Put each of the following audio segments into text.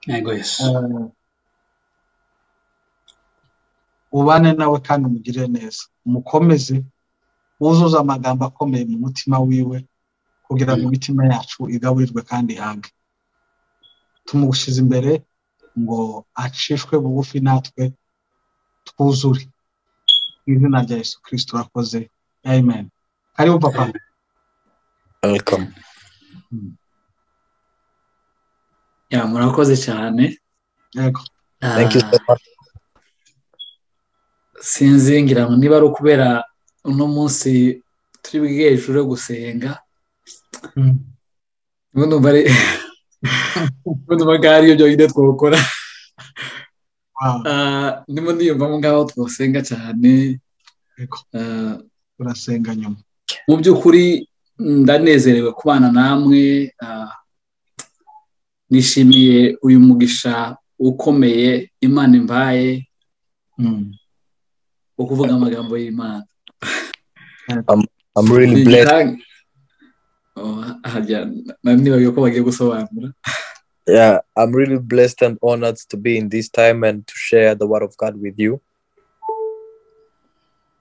Yego Yesu. Ubane nawe kandi umugirire neza, umukomeze, wuzuze amagambo akomeye mu mutima wiwe kugira ngo imitima yacu igaburirwe kandi ihage. Tumugushyize imbere ngo acishwe bugufi natwe twuzure. Mu izina rya Yesu Kristo urakoze. Amen. Karibu papa. Welcome. Ya murakoze cyane. Yego. Thank you so much. Sinzi ngira ngo niba ari ukubera uno munsi turi bw'ijoro gusenga. Ubundi magari yo byonyine twokora. Ndimo ndiyumvamo ngaho twosenga cyane. Turasenga nyuma. Mu by'ukuri ndanezerewe kubana namwe. Nishimiye uyu mugisha ukomeye Imana imbaye ukuvuga amagambo y'Imana. I'm really blessed. Yeah, I'm really blessed and honored to be in this time and to share the word of God with you.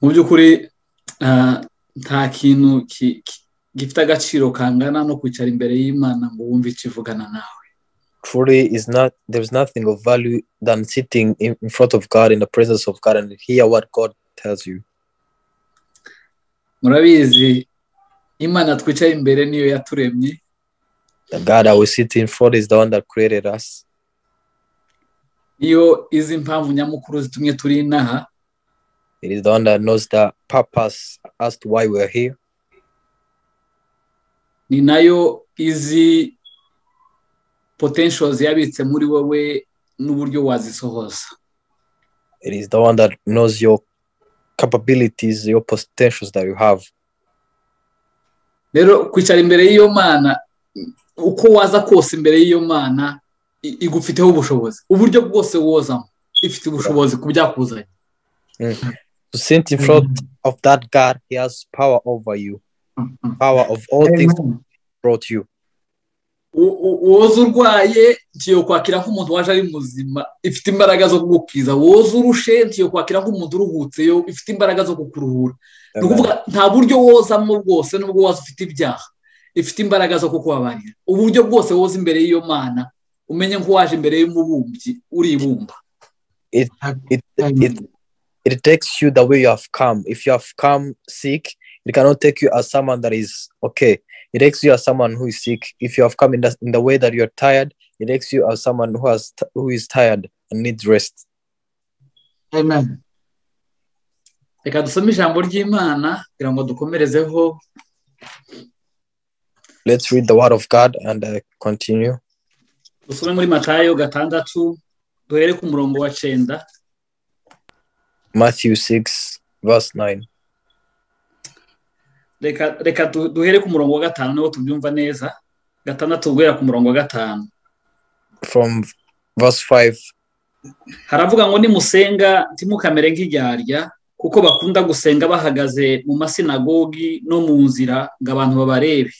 Mu by'ukuri nta kintu gifite agaciro kangana no kwicara imbere y'Imana ngo wumve ikivugana nawe. Truly there's nothing of value than sitting in front of God, in the presence of God, and hear what God tells you. Murabizi Imana twicaye imbere niyo yaturemye. The God that we sit in front is the one that created us. Iyo izi impamvu nyamukuru zitumye turi inaha. It is the one that knows the purpose as to why we are here. Ni nayo izi potentials yabitse muri wowe n'uburyo wazisohoza. It is the one that knows your capabilities, your potentials that you have. Rero kwicara imbere y'iyo Mana, uko waza kose imbere y'iyo Mana igufiteho ubushobozi. Uburyo bwose wozamo ifite ubushobozi kubyakuzanye. To sit in front of that God, he has power over you. Power of all things brought you. Woza urwaye ntiyo kwakira nk'umuntu waje ari muzima ifite imbaraga zo kugukiza. Woza urushe ntiyo kwakira nk'umuntu uruhutse yo ifite imbaraga zo kukuruhura. Nukuvuga nta buryo wozamo bwose nubwo waza ufite ibyaha ifite imbaraga zo kukubabarira. Uburyo bwose woza imbere y'iyo Mana umenye nko waje imbere y'umubumbyi uri ibumba. It takes you the way you have come. If you have come sick, it cannot take you as someone that is okay. It takes you as someone who is sick. If you have come in the way that you're tired, it takes you as someone who is tired and needs rest. Amen. Reka dusome ijambo ry'Imana kugira ngo dukomerezeho. Let's read the word of God and continue. Dusome muri Matayo 6 duhere ku murongo wa 9. Matthew 6 verse 9. Reka duhere ku murongo wa 5 niwo tubyumva neza. 6 guhera ku murongo wa 5. From verse 5. Haravuga ngo nimusenga ntimukamere nk'iryarya kuko bakunda gusenga bahagaze mu masinagogi no mu nzira ngo abantu babarebe.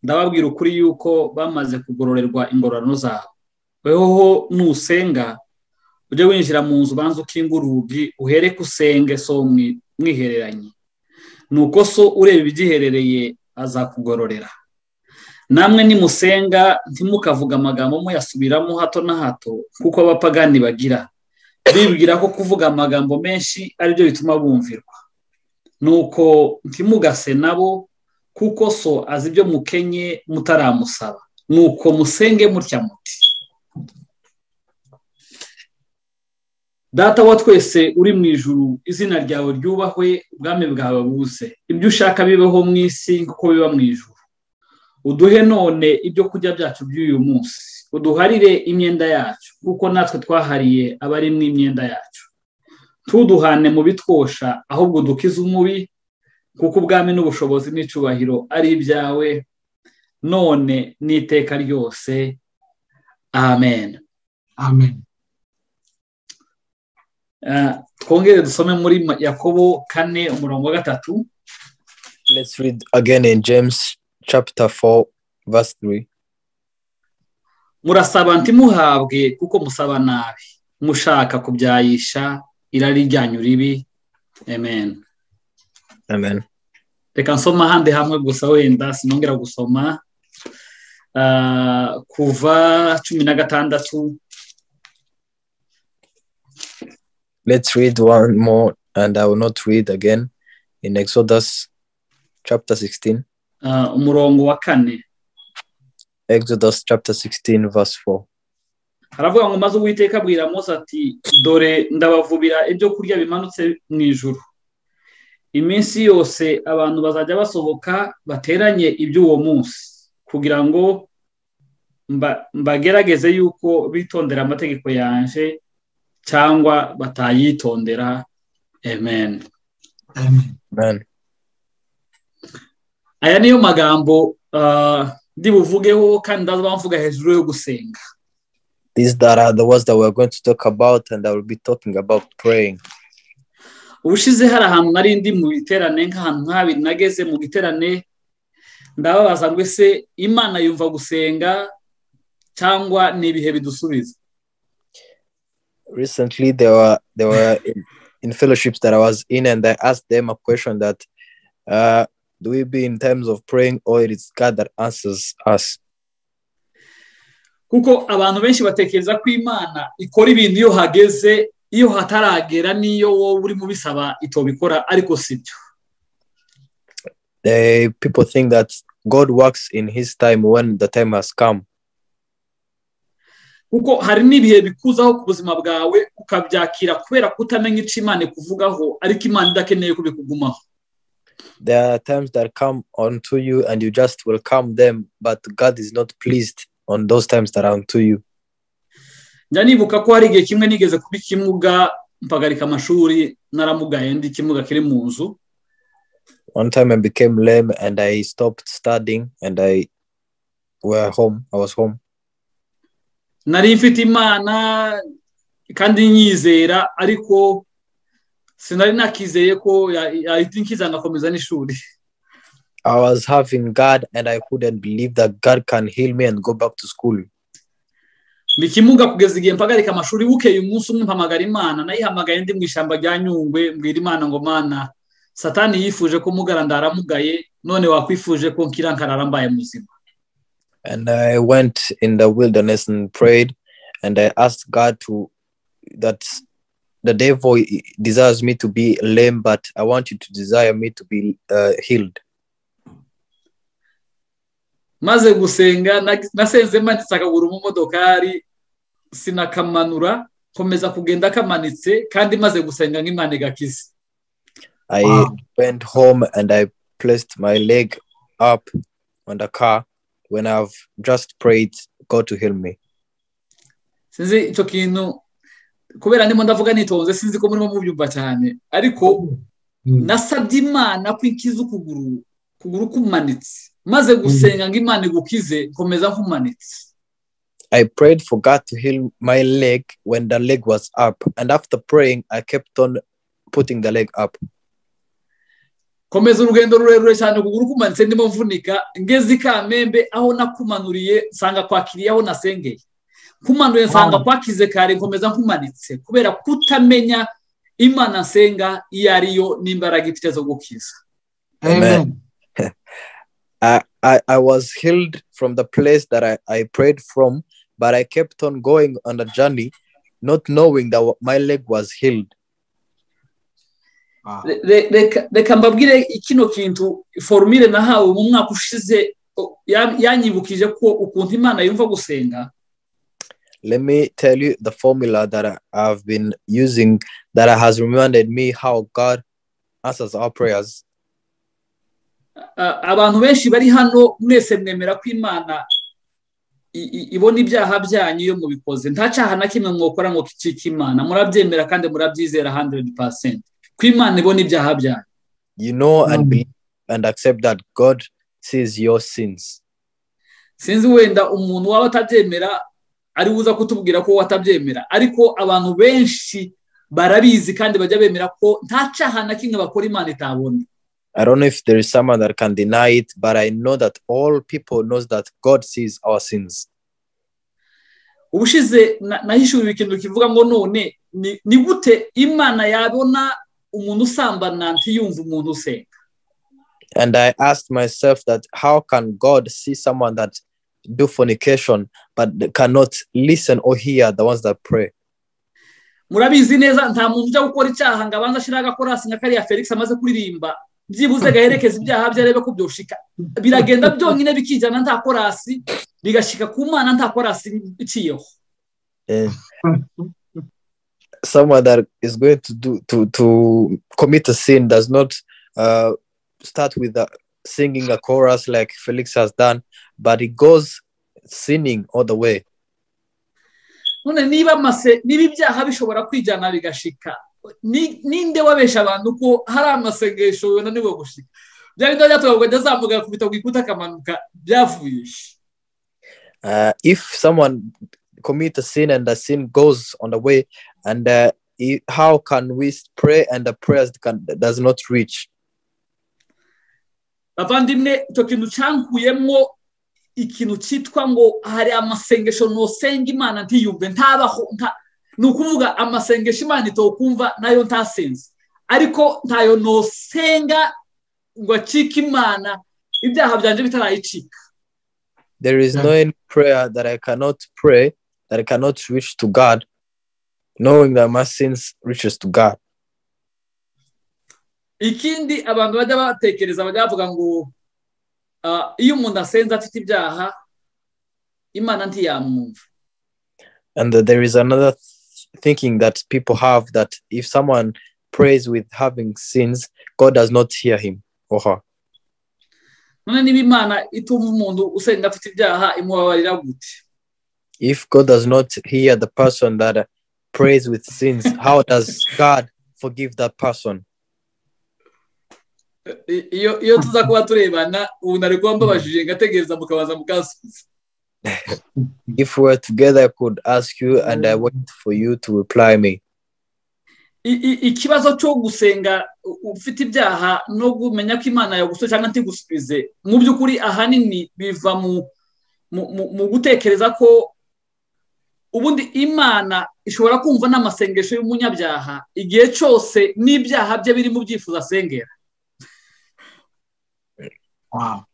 Ndababwira ukuri yuko bamaze kugororerwa ingororano zabo. Weho nusenga uje winjira mu nzu banza ukinga urugi uhere kusenge so mwihereranye. Nuko so ureba ibigiherereye azakugororera. Namwe nimusenga ntimukavuga amagambo muyasubiramo hato na hato kuko abapagani bagira. Bibwira ko kuvuga amagambo menshi ari byo bituma bumvirwa. Nuko ntimugase nabo kuko so azi ibyo mukenye mutaramusaba. Nuko musenge mutya muti: Data wa twese uri mu ijuru, izina ryawe ryubahwe, ubwami bwawe buze. Ibyo ushaka bibeho mu isi kuko biba mu ijuru. Uduhe none ibyo kurya byacu by'uyu munsi. Uduharire imyenda yacu kuko natwe twahariye abari mu imyenda yacu. Tuduhane mu bitwosha ahubwo dukize umubi kuko ubwami n'ubushobozi n'icubahiro ari ibyawe none n'iteka ryose. Amen. Amen. Twongere dusome muri Yakobo 4 umurongo wa 3. Let's read again in James chapter 4 verse 3. murasaba ntimuhabwe kuko musaba nabi, mushaka kubyayisha irari ryanyu ribi. Amen. Amen. Reka nsoma ahandi hamwe gusa wenda sinongera gusoma. Kuva 16. Let's read one more, and I will not read again, in Exodus chapter 16. Umurongo wa 4. Exodus chapter 16 verse 4. Haravuga ngo maze Uwiteka abwira Mose ati, dore ndabavubira ibyo kurya bimanutse mu ijuru. Iminsi yose abantu bazajya basohoka bateranye iby'uwo munsi, kugira ngo mbagerageze yuko bitondera amategeko yanje cyangwa batayitondera. Amen. Amen. Aya niyo magambo ndibuvugeho kandi ndaza mvuga hejuru yo gusenga. These that are the words that we're going to talk about, and I will be talking about praying. Ubushize hari ahantu nari ndi mu biterane nk'ahantu nk'abiri nageze mu giterane, ndababaza ngo ese Imana yumva gusenga cyangwa ni ibihe bidusubiza? Recently they were in fellowships that I was in, and I asked them a question that do we be in times of praying, or it is God that answers us? Kuko abantu benshi batekereza ko Imana ikora ibintu iyo hageze, iyo hataragera niyo wowe uri mu bisaba itobikora, ariko sibyo. People think that God works in his time when the time has come. Kuko hari n'ibihe bikuzaho ku buzima bwawe ukabyakira kubera kutamenya icyo Imana ikuvugaho, ariko Imana idakeneye kubikugumaho. There are times that come onto you and you just welcome them, but God is not pleased on those times that are onto you. Njya nibuka ko hari igihe kimwe nigeze kuba ikimuga mpagarika amashuri, naramugaye ndi ikimuga kiri mu nzu. One time I became lame and I stopped studying, and I was home. Nari mfite Imana kandi nyizera, ariko sinari nakizeye ko yatinkiza ngakomeza n'ishuri. I was having God and I couldn't believe that God can heal me and go back to school. Bikimuga kugeza igihe mpagarika amashuri, bukeye umunsi umwe mpamagara Imana, nayihamagaye ndi mu ishamba rya Nyungwe, mbwira Imana ngo Mana, Satani yifuje ko mugara ndaramugaye, none wakwifuje ko nkira nkarara mbaye muzima. And I went in the wilderness and prayed, and I asked God that the devil desires me to be lame, but I want you to desire me to be healed. Maze gusenga nasenze manitse akaguru mu modokari, sinakamanura, komeza kugenda kamanitse, kandi maze gusenga nk'Imana igakiza. I went home and I placed my leg up on the car when I've just prayed God to heal me. Sinzi icyo kintu kubera ndimo ndavuga nitonze, sinzi ko murimo mubyumva cyane, ariko nasabye Imana ko inkiza ukuguru kumanitse, maze gusenga ngo Imana igukize, komeza nkumanitse. I prayed for God to heal my leg when the leg was up, and after praying I kept on putting the leg up. Komeza urugendo rurerure cyane, ukuguru kumanitse ndimo mvunika, ngeze Kamembe aho nakumanuriye nsanga kwakiriye aho nasengeye. Kumanuye nsanga kwakize kare, komeza nkumanitse kubera kutamenya Imana nsenga iyo ariyo n'imbaraga ifite zo gukiza. Amen. I was healed from the place that I prayed from, but I kept on going on the journey, not knowing that my leg was healed. Reka mbabwire ikino kintu formule nahawe mu mwaka ushize yanyibukije ko ukuntu Imana yumva gusenga. Let me tell you the formula that I've been using that has reminded me how God answers our prayers. Abantu benshi bari hano mwese mwemera ko Imana ibona ibyaha byanyu iyo mubikoze, nta cyaha na kimwe mwokora ngo kicike Imana, murabyemera kandi murabyizera 100%. Imana ibona ibyaha byanyu. You know and believe and accept that God sees your sins. Sinzi wenda umuntu waba atabyemera ari buza kutubwira ko watabyemera, ariko abantu benshi barabizi kandi bajya bemera ko nta cyaha na kimwe bakora Imana itabona. I don't know if there is someone that can deny it, but I know that all people knows that God sees our sins. ubushize nahishuye ikintu kivuga ngo none ni gute Imana yabona umuntu usambana ntiyumva umuntu usenga. And I asked myself that how can God see someone that do fornication but cannot listen or hear the ones that pray? Murabizi neza nta muntu ujya gukora icyaha ngo abanza ashira agakorasi nka kariya Felix amaze kuririmba byibuze gaherekeza ibyaha byarebe ko byoshika biragenda byonyine bikijana nta korasi bigashika ku Mana nta korasi iciyeho. Someone that is going to commit a sin does not start with singing a chorus like Felix has done, but he goes sinning all the way. None niba ibyaha bishobora kwijana bigashika ninde wabesha abantu ko hari amasengesho yona niwe gushika bya bindo byatwaga ndazamuga kubita kwikuta kamanuka byavuye. If someone commit a sin and the sin goes on the way, and how can we pray and the prayers does not reach? Abandimwe cyo kintu cyankuyemo ikintu cyitwa ngo hari amasengesho no senga Imana ntiyumve ntabaho nukuvuga amasengesho Imana itokumva nayo ntasenze ariko ntayo no senga ngo acika Imana ibyaha byanje bitarayicika. There is no any prayer that I cannot pray that I cannot reach to God, knowing that my sins reaches to God. Ikindi abantu bajya batekereza bagavuga ngo iyo umuntu asenze afite ibyaha Imana ntiyamwumva. And there is another thinking that people have, that if someone prays with having sins, God does not hear him or her. None niba Imana itumva umuntu usenga afite ibyaha imubabarira gute? If God does not hear the person that prays with sins, how does God forgive that person? Iyo tuza kuba turebana ubu nari kuba mbabajije ngategereza mukabaza mukasubiza. If we were together, I could ask you and I wait for you to reply me. Ikibazo cyo gusenga ufite ibyaha no gumenya ko Imana yaguso cyangwa ntigusubize mu byukuri ahanini biva mu gutekereza ko ubundi Imana ishobora kumva n'amasengesho y'umunyabyaha igihe cyose n'ibyaha bye biri mu byifuzo asengera. Wow.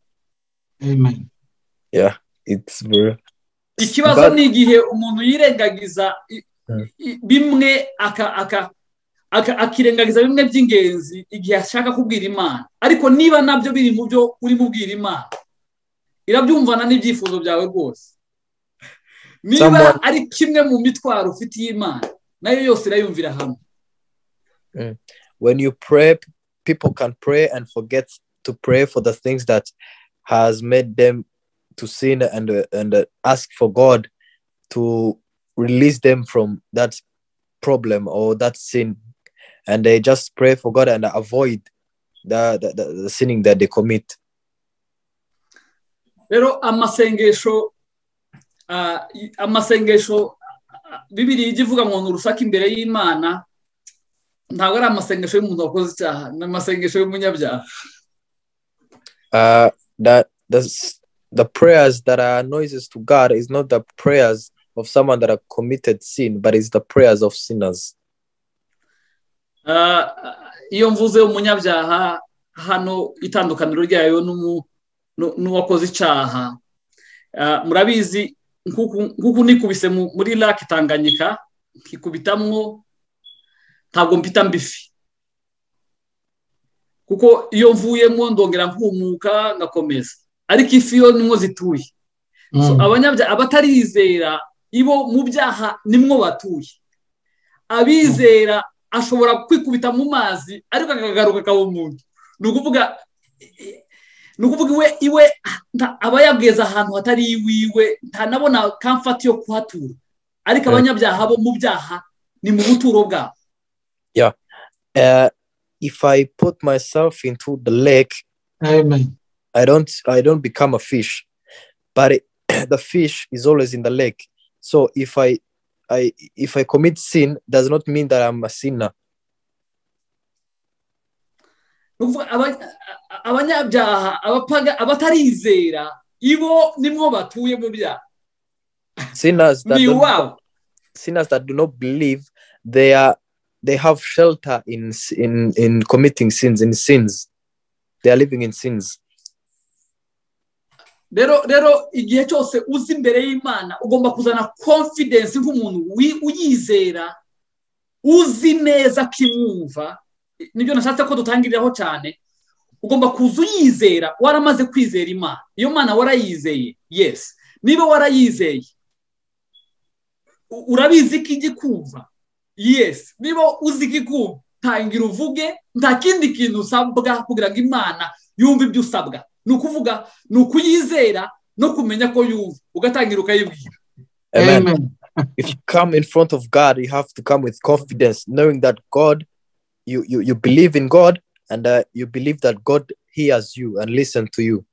Amen. Yeah, it's very. Ikibazo ni igihe umuntu yirengagiza bimwe akirengagiza bimwe by'ingenzi igihe ashaka kubwira Imana, ariko niba nabyo biri mu byo uri mubwira Imana irabyumvana n'ibyifuzo byawe rwose. Niba ari kimwe mu mitwaro ufitiye Imana nayo yose irayumvira hamwe. When you pray, people can pray and forget to pray for the things that has made them to sin and ask for God to release them from that problem or that sin, and they just pray for God and avoid the sinning that they commit. Pero amasengesho Bibiliya ivuga ngo nurusaka imbere y'Imana ntabwo ari amasengesho y'umuntu wakoze icyaha, n'amasengesho y'umunyabyaha. That the prayers that are noises to God is not the prayers of someone that have committed sin, but it's the prayers of sinners. Iyo mvuze umunyabyaha hano itandukaniro ryayo n'uwakoze icyaha, murabizi nkuko nikubise muri lake Tanganyika kikubitamwo ntabwo mpita mbifi, kuko iyo mvuyemo ndongera nkumuka ngakomeza, ariko ifi yo nimwo zituye. So abanyabyaha abatarizera ibo mu byaha nimwo batuye. Abizera ashobora kwikubita mu mazi ariko akagaruka akaba umuntu. Nukuvuga iwe abayabweza ahantu hatari iwiwe ntanabona kamfati yo kuhatura, ariko abanyabyaha bo mu byaha ni mu buturo bwabo. Yeah. If I put myself into the lake, Amen, I don't become a fish, but the fish is always in the lake. So if I commit sin, does not mean that I'm a sinner. Abanyabyaha abatarizera ibo nimwo batuye mu byaha. Sinners that ni don't, iwabo. sinners that do not believe, they have shelter in committing sins, in sins. They are living in sins. Rero igihe cyose uzi imbere y'Imana ugomba kuzana confidence nk'umuntu uyizera, uzi neza kimwumva. Nibyo nashatse ko dutangiriraho cyane. Ugomba kuza uyizera, waramaze kwizera Imana. Iyo Mana warayizeye, yes. Niba warayizeye, urabizi ko igikumva, yes. Niba uzi igikumva, tangira uvuge, nta kindi kintu usabwa kugira ngo Imana yumve ibyo usabwa. Nukuvuga nukuyizera no kumenya ko yumva, ugatangira ukayibwira. Amen. If you come in front of God, you have to come with confidence, knowing that God, you believe in God, and you believe that God hears you and listens to you.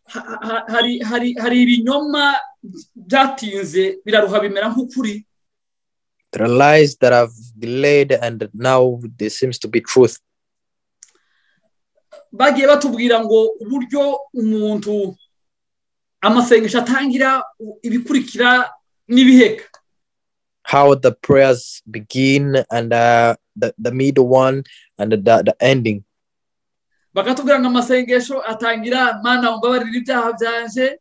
Hari ibinyoma byatinze biraruha bimera nk'ukuri. There are lies that have delayed and now there seems to be truth. Bagiye batubwira ngo uburyo umuntu amasengesho atangira, ibikurikira n'ibiheka. How the prayers begin and the middle one and the ending. Bakatubwira ngo amasengesho atangira, Mana umbabarira ibyaha byanje.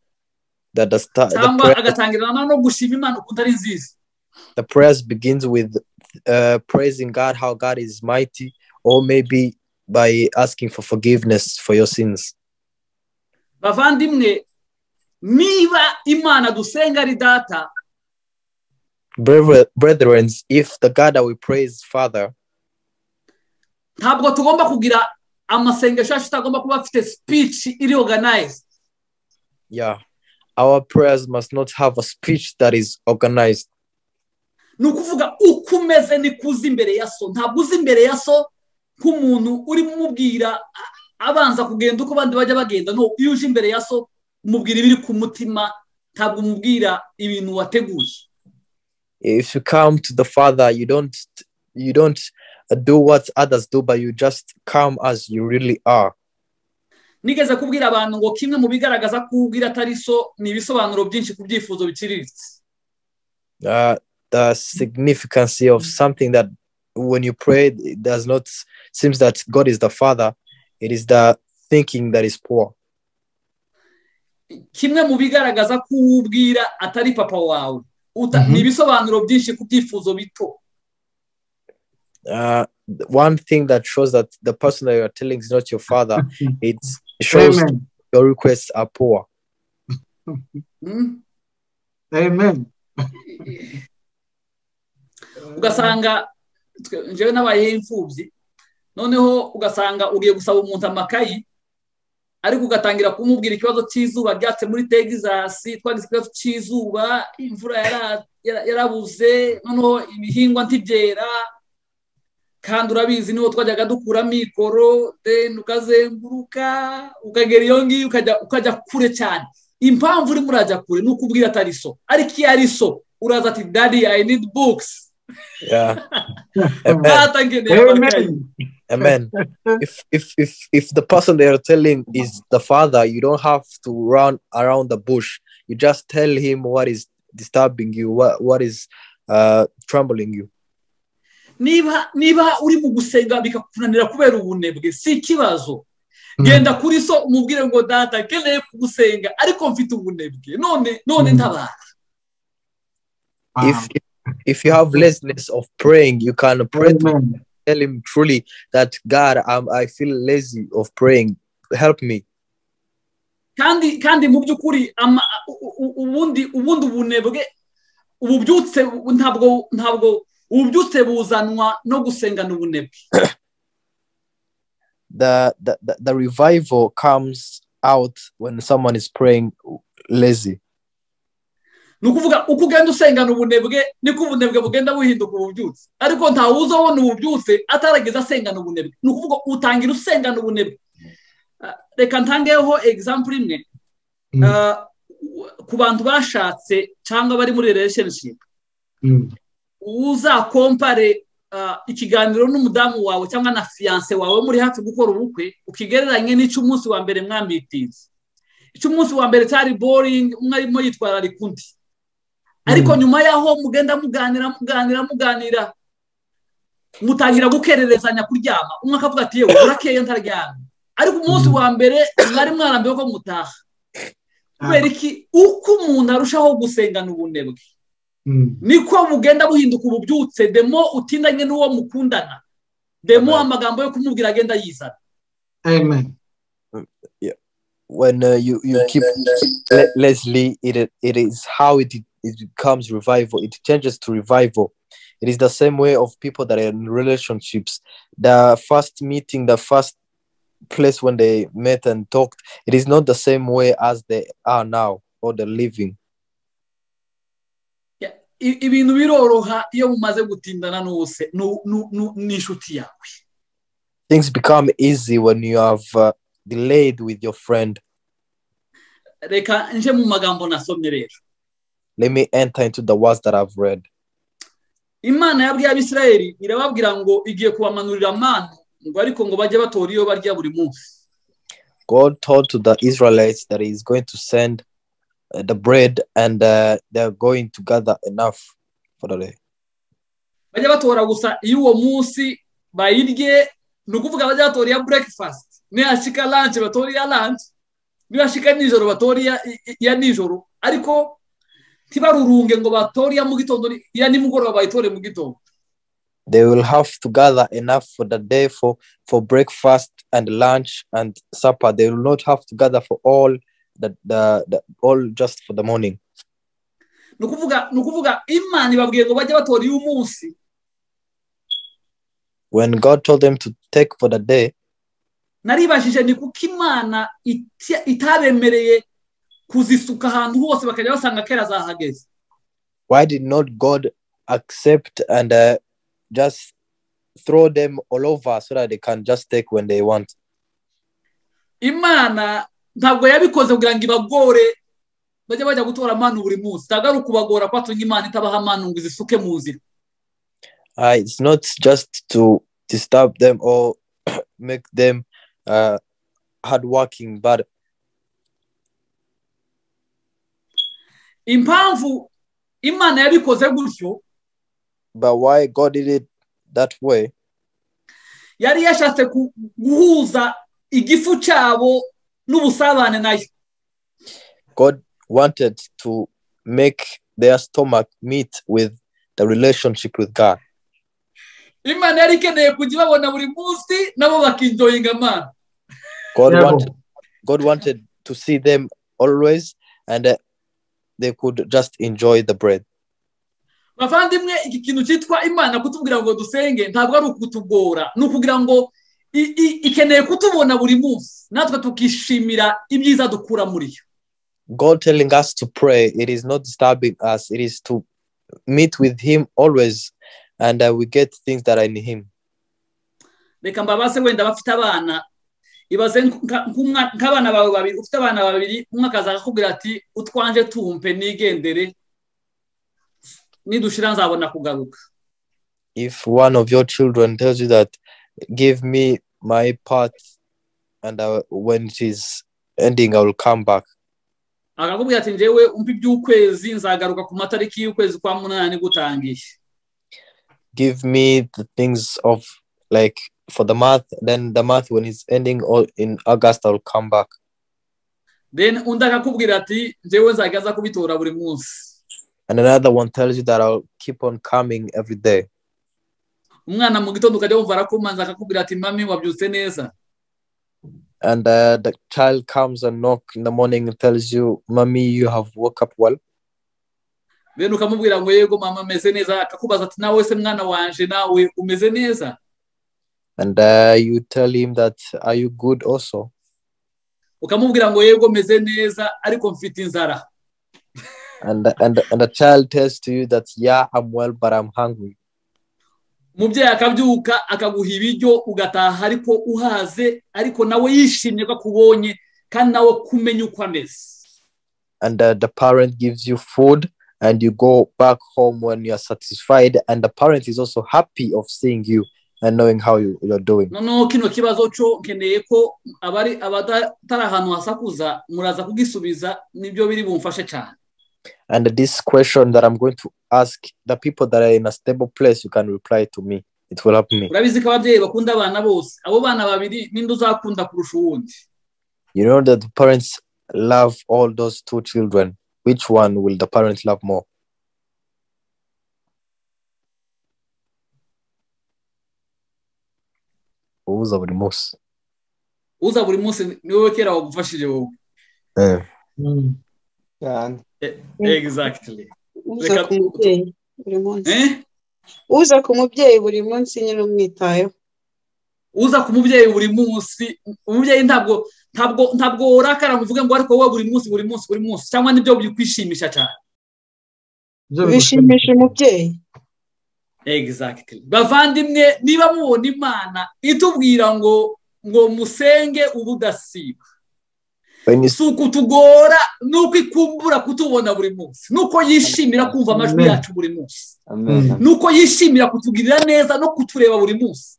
Cyangwa agatangira no gushima Imana ukuntu ari nziza. The prayers begins with praising God, how God is mighty, or maybe by asking for forgiveness for your sins. Bavandimwe, niba Imana dusenga ari data, brethren, if the God that we praise Father, ntabwo tugomba kugira amasengesho yacu tagomba kuba afite speech iri organized. Yeah, our prayers must not have a speech that is organized. Nukuvuga uko umeze ni kuza imbere ya so. Ntabwo uzi imbere ya so nk'umuntu uri mumubwira abanza kugenda uko bandi bajya bagenda. No, iyo uje imbere ya so umubwira ibiri ku mutima, ntabwo umubwira ibintu wateguye. If you come to the Father, you don't do what others do, but you just come as you really are. Nigeze kubwira abantu ngo kimwe mu bigaragaza kubwira atari so ni ibisobanuro byinshi ku byifuzo biciriritse. The significance of something that when you pray, it does not seems that God is the Father. It is the thinking that is poor. Kimwe mu bigaragaza kubwira atari papa wawe ni ibisobanuro byinshi ku byifuzo bito. One thing that shows that the person that you are telling is not your father, it shows your requests are poor. Amen. Ugasanga njewe nabaye imfubyi, noneho ugasanga ugiye gusaba umuntu amakayi, ariko ugatangira kumubwira ikibazo cy'izuba ryatse muri Texas, twagize ikibazo cy'izuba, imvura yarabuze, noneho ibihingwa ntibyera, kandi urabizi niho twajyaga dukura mikoro, then ukazenguruka ukagera iyo ngiyo ukajya kure cyane. Impamvu uri murajya kure nuko ubwira atari so, ariko iyo ari so uraza ati daddy I need books. Yeah. Amen. If the person they are telling is the Father, you don't have to run around the bush. You just tell him what is disturbing you, what is troubling you. Niba uri mu gusenga bikakunanira kubera ubunebwe, si ikibazo. Genda kuri so umubwire ngo data keneye kugusenga ariko mfite ubunebwe, none ntabara. If you have laziness of praying, you can pray to tell him truly that God, I feel lazy of praying, help me. Kandi mu byukuri ubundi ubunebwe ububyutse ntabwo ububyutse buzanwa no gusengana ubunebwe. The revival comes out when someone is praying lazy. Nukuvuga uko ugenda usengana ubunebwe niko ubunebwe bugenda buhinduka ububyutse, ariko nta uzobona ububyutse atarageza asengana ubunebwe. Nukuvuga utangira usengana ubunebwe. Reka ntangeho example imwe ku bantu bashatse cyangwa bari muri relationship. Uza compare ikiganiro n'umudamu wawe cyangwa na fiance wawe muri hafi gukora ubukwe, ukigereranye n'icyo umunsi wa mbere mwambitinze. cy'umunsi wa mbere cyari boring, umwe arimo yitwara rikundi, ariko nyuma yaho mugenda muganira mutangira gukererezanya kuryama, umwe akavuga ati yewe urakeye ntaryama, ariko umunsi wa mbere mwari mwarambiwe ko mutaha. Kubera iki? Uko umuntu arushaho gusengana ubunebwe niko mugenda buhinduka ububyutse, demo utindanye n'uwo mukundana, demo amagambo yo kumubwira agenda yizana. Amen. Yeah. When you keep Leslie, it is how it becomes revival. It changes to revival. It is the same way of people that are in relationships. The first meeting, the first place when they met and talked, it is not the same way as they are now or they're living. Ibintu biroroha iyo mumaze gutindana n'inshuti yawe. Things become easy when you have delayed with your friend. Reka nje mu magambo nasomye rero. Let me enter into the words that I've read. Imana yabwiye Abisirayeli irababwira ngo igiye kubamanurira amanu, ngo ariko ngo bajye batora iyo barya buri munsi. God told to the Israelites that he is going to send the bread and they're going to gather enough for the day. Bajya batora gusa iyo uwo munsi bayirye, nukuvuga bajya batora ya breakfast, nihashika lunch batora ya lunch, nihashika nijoro batora ya nijoro, ariko tibarurunge ngo batora ya mu gitondo ya nimugoroba bayitore mu gitondo. They will have to gather enough for the day for breakfast and lunch and supper. They will not have to gather for all the all just for the morning. Nukuvuga Imana ibabwiye ngo bajye batora uyu munsi. When God told them to take for the day, naribashije ni kuko Imana itabemereye kuzisuka ahantu hose bakajya basanga kera zahageze. Why did not God accept and just throw them all over so that they can just take when they want? Imana ntabwo yabikoze kugira ngo ibagore bajya gutora amanu buri munsi. Tagaru kubagora kwatunga Imana itabaha amanu ngo izisuke mu nzira. It's not just to disturb them or make them hardworking, but impamvu Imana yabikoze gutyo, but why God did it that way? Yari yashatse guhuza igifu cyabo n'ubusabane nayo. God wanted to make their stomach meet with the relationship with God. Imana yari ikeneye kujya babona buri munsi nabo bakinjoyinga Imana. God wanted to see them always and they could just enjoy the bread. Bavandimwe, iki kintu cyitwa Imana kutubwira ngo dusenge ntabwo ari ukutugora, nukugira ngo ikeneye kutubona buri munsi natwe tukishimira ibyiza dukura muri yo. God telling us to pray, it is not disturbing us, it is to meet with him always and we get things that are in him. Reka mbabase wenda bafite abana, ibaze nk'abana bawe babiri, ufite abana babiri, umwe akaza akakubwira ati utwanje tumpe nigendere nidushira nzabona kugaruka. If one of your children tells you that give me my part and when it is ending I will come back, akakubwira ati njewe umpe iby'ukwezi nzagaruka ku matariki y'ukwezi kwa 8 gutangiye. Give me the things of like for the month, then the month when it's ending or in August I will come back. Then undi akakubwira ati njewe nzagaza kubitora buri munsi. And another one tells you that I'll keep on coming every day. Umwana mu gitondo ukajya wumva arakumanza akakubwira ati mami wabyutse neza. And the child comes and knock in the morning and tells you, mommy, you have woke up well. Then ukamubwira ngo yego mama meze neza, akakubaza ati nawe se mwana wanje nawe umeze neza. And you tell him that are you good also? Ukamubwira ngo yego meze neza ariko mfite inzara. And the child tells to you that yeah, I'm well but I'm hungry. Umubyeyi akabyuka akaguha ibiryo ugataha ariko uhaze, ariko nawe yishimye ko kubonye kandi nawe kumenya uko ameze. And the parent gives you food and you go back home when you are satisfied, and the parent is also happy of seeing you and knowing how you're doing. No, kino kibazo cyo nkeneye ko abatari ahantu hasakuza muraza kugisubiza nibyo biri bumfashe cyane. And this question that I'm going to ask, the people that are in a stable place, you can reply to me. It will help me. Urabizi ko ababyeyi bakunda abana bose, abo bana babiri ninde uzakunda kurusha uwundi? You know that the parents love all those two children. Which one will the parents love more? Uza buri munsi. Uza buri munsi ni wowe kera wagufashije wowe. Exactly. Uza ku mubyeyi buri munsi. Uza ku mubyeyi buri munsi nyine umwitayeho. Uza ku mubyeyi buri munsi, umubyeyi ntabwo urakara muvuge ngo ariko wowe buri munsi cyangwa nibyo bikwishimisha cyane. Bishimisha umubyeyi. Exactly. Bavandimwe niba mubona Imana itubwira ngo musenge ubudasiba. Suko tugora nuko ikumbura kutubona buri munsi. Nuko yishimira kumva amajwi yacu buri munsi. Nuko yishimira kutugirira neza no kutureba buri munsi.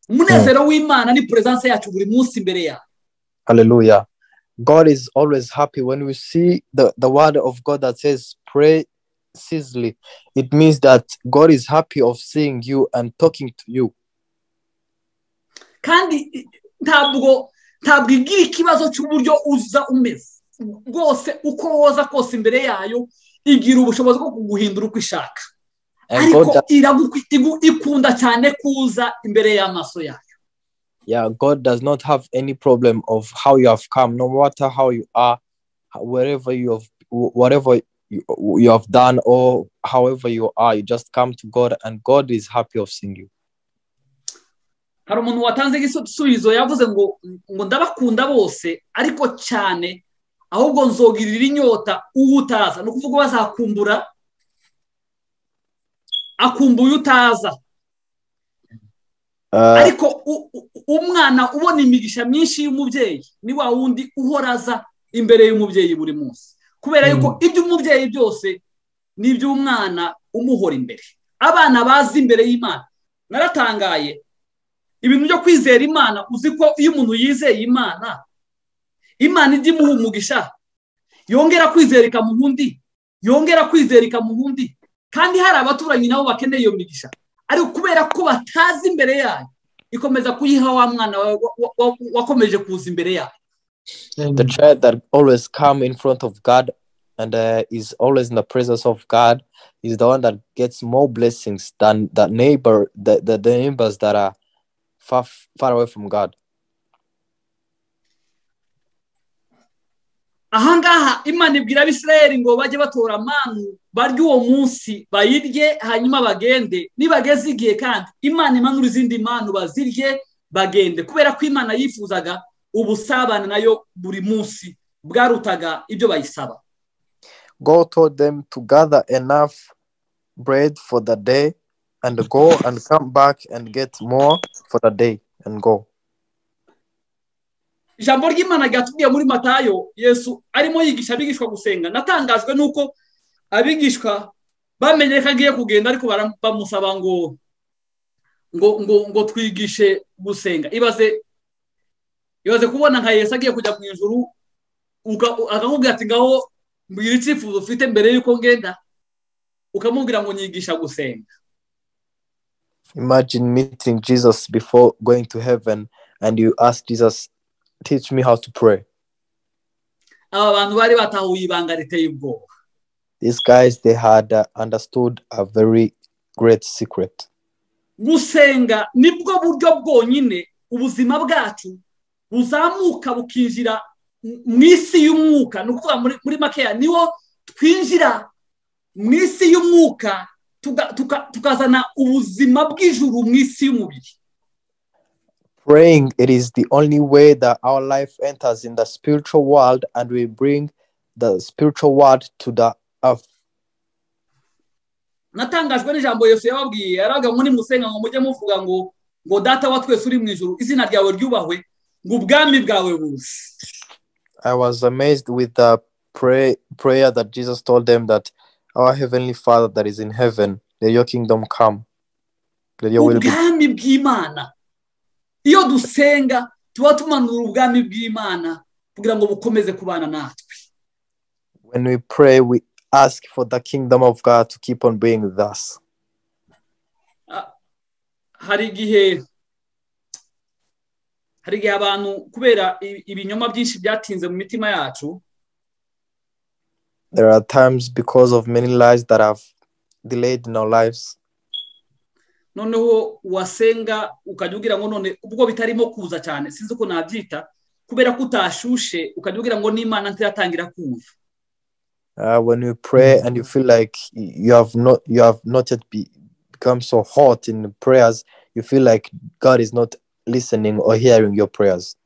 Umunezero w'Imana ni presence yacu buri munsi imbere yawe. Hallelujah. God is always happy when we see the word of God that says pray ceaselessly. It means that God is happy of seeing you and talking to you. Kandi ntabwo igira ikibazo cy'uburyo uza umeze. Rwose uko woza kose imbere yayo igira ubushobozi bwo kuguhindura uko ishaka. Ariko ikunda cyane kuza imbere y'amaso yayo. Yeah, God does not have any problem of how you have come, no matter how you are, whatever you have done, or however you are, you just come to God and God is happy of seeing you. Hari umuntu watanze igisubizo yavuze ngo ndabakunda bose ariko cyane ahubwo nzogirira inyota uwutaza, no kuvuga bazakumbura akumbuye utaza. Ariko umwana ubona imigisha myinshi y'umubyeyi ni wa wundi uhoraza imbere y'umubyeyi buri munsi, kubera yuko ibyo umubyeyi byose nibyo umwana umuhora imbere. Abana bazi imbere y'Imana. Naratangaye ibintu byo kwizera Imana, uzi ko iyo umuntu yizeye Imana ijya imuha umugisha, yongera kwizera ikamuha undi, yongera kwizera ikamuha undi. Kandi hari abaturanyi nabo bakeneye iyo migisha, ariko kubera ko batazi imbere yayo ikomeza kuyiha wa mwana wakomeje kuza imbere yayo. The child that always come in front of God and is always in the presence of God is the one that gets more blessings than the neighbors that are far away from God. Ahangaha Imana ibwira Abisirayeli ngo bajye batora manu barya uwo munsi bayirye hanyuma bagende. Nibageze igihe kandi Imana imanura izindi manu bazirye bagende, kubera ko Imana yifuzaga ubusabane nayo buri munsi bwarutaga ibyo bayisaba. God told them to gather enough bread for the day and go and come back and get more for the day and go. Ijambo ry'Imana ryatubwiye muri Matayo, Yesu arimo yigisha abigishwa gusenga. Natangajwe nuko abigishwa bamenye ko agiye kugenda ariko bamusaba ngo twigishe gusenga. Ibaze kubona nka Yesu agiye kujya mu ijuru akakubwira ati ngaho mbwira icyifuzo ufite mbere yuko ngenda, ukamubwira ngo nyigisha gusenga. Imagine meeting Jesus before going to heaven and you ask Jesus, teach me how to pray. Aba bantu bari batahuye ibanga riteye ubwoba. These guys, they had understood a very great secret. Gusenga nibwo buryo bwonyine ubuzima bwacu buzamuka bukinjira mu isi y'umwuka. Nukuvuga muri makeya niho twinjira mu isi y'umwuka tukazana ubuzima bw'ijuru mu isi y'umubiri. Praying, it is the only way that our life enters in the spiritual world and we bring the spiritual world to the earth. Natangajwe n'ijambo Yesu yababwiye, yaraga muri musenga ngo mujye muvuga ngo data wa twese uri mu ijuru, izina ryawe ryubahwe, ngo ubwami bwawe buze. I was amazed with the prayer that Jesus told them, that our heavenly Father that is in heaven, your kingdom come, ubwami bw'Imana. Iyo dusenga tuba tumanura ubwami bw'Imana kugira ngo bukomeze kubana natwe. When we pray, we ask for the kingdom of God to keep on being with us. Hari igihe abantu kubera ibinyoma byinshi byatinze mu mitima yacu. There are times because of many lies that have delayed in our lives. Noneho wasenga ukajya ugira ngo none ubwo bitarimo kuza cyane sinzi uko nabyita kubera ko utashushe ukajya ugira ngo n'Imana ntiratangira kumva. When you pray and you feel like you have not yet become so hot in the prayers, you feel like God is not listening or hearing your prayers.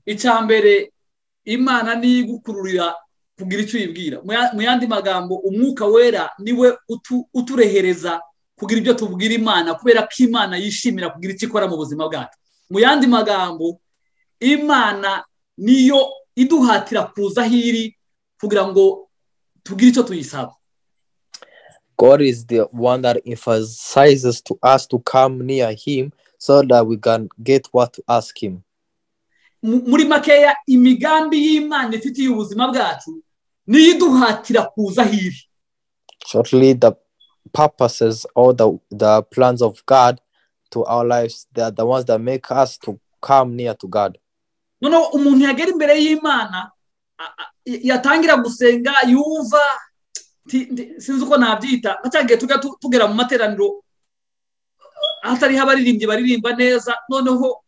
Icyambere Imana ni gukururira kugira icyo yibwira. Mu yandi magambo umwuka wera niwe uturehereza kugira ibyo tubwira Imana kubera ko Imana yishimira kugira icyo ikora mu buzima bwacu. Mu yandi magambo Imana niyo iduhatira kuza hiri kugira ngo tugire icyo tuyisaba. God is the one that emphasizes to us to come near him so that we can get what to ask him. Muri makeya imigambi y'Imana ifitiye ubuzima bwacu niyo iduhatira kuza hiri. Shortly, the purposes or the plans of God to our lives, they are the ones that make us to come near to God. Noneho umuntu yagera imbere y'Imana yatangira gusenga yumva sinzi uko nabyita ntagiye tugera mu materaniro atari habaririmbye baririmba neza noneho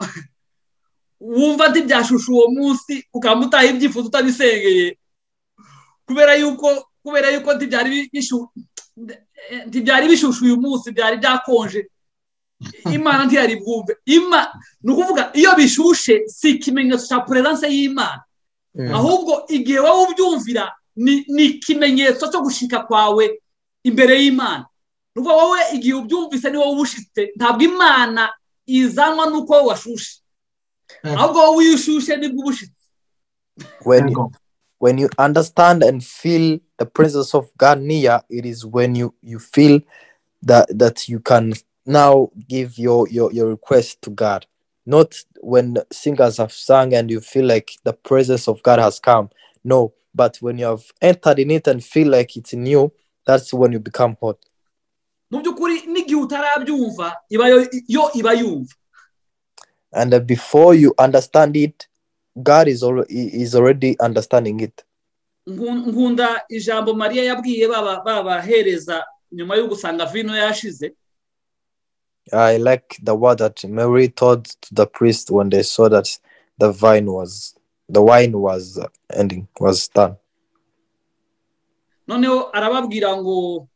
wumva ntibyashusha uwo munsi ukamutaha ibyifuzo utabisengeye kubera yuko ntibyari bishusha uyu munsi byari byakonje. Imana ntiyari bwumve. Ni ukuvuga iyo bishushe si ikimenyetso cya presence y'Imana, ahubwo igihe wowe ubyumvira ni ikimenyetso cyo gushika kwawe imbere y'Imana. Nuko wowe igihe ubyumvise ni wowe ubushitse, ntabwo Imana izanwa nuko washushe, ahubwo wowe uyushushe nibwo ubushitse. When you understand and feel the presence of God near, it is when you feel that you can now give your request to God. Not when singers have sung and you feel like the presence of God has come. No, but when you have entered in it and feel like it's new, that's when you become hot. Mu byukuri n'igihe utarabyumva iba yumva. And before you understand it, God is already understanding it. Nkunda ijambo Mariya yabwiye babahereza nyuma yo gusanga vino yashize. I like the word that Mary told to the priest when they saw that the wine was ending, was done. Noneho arababwira ngo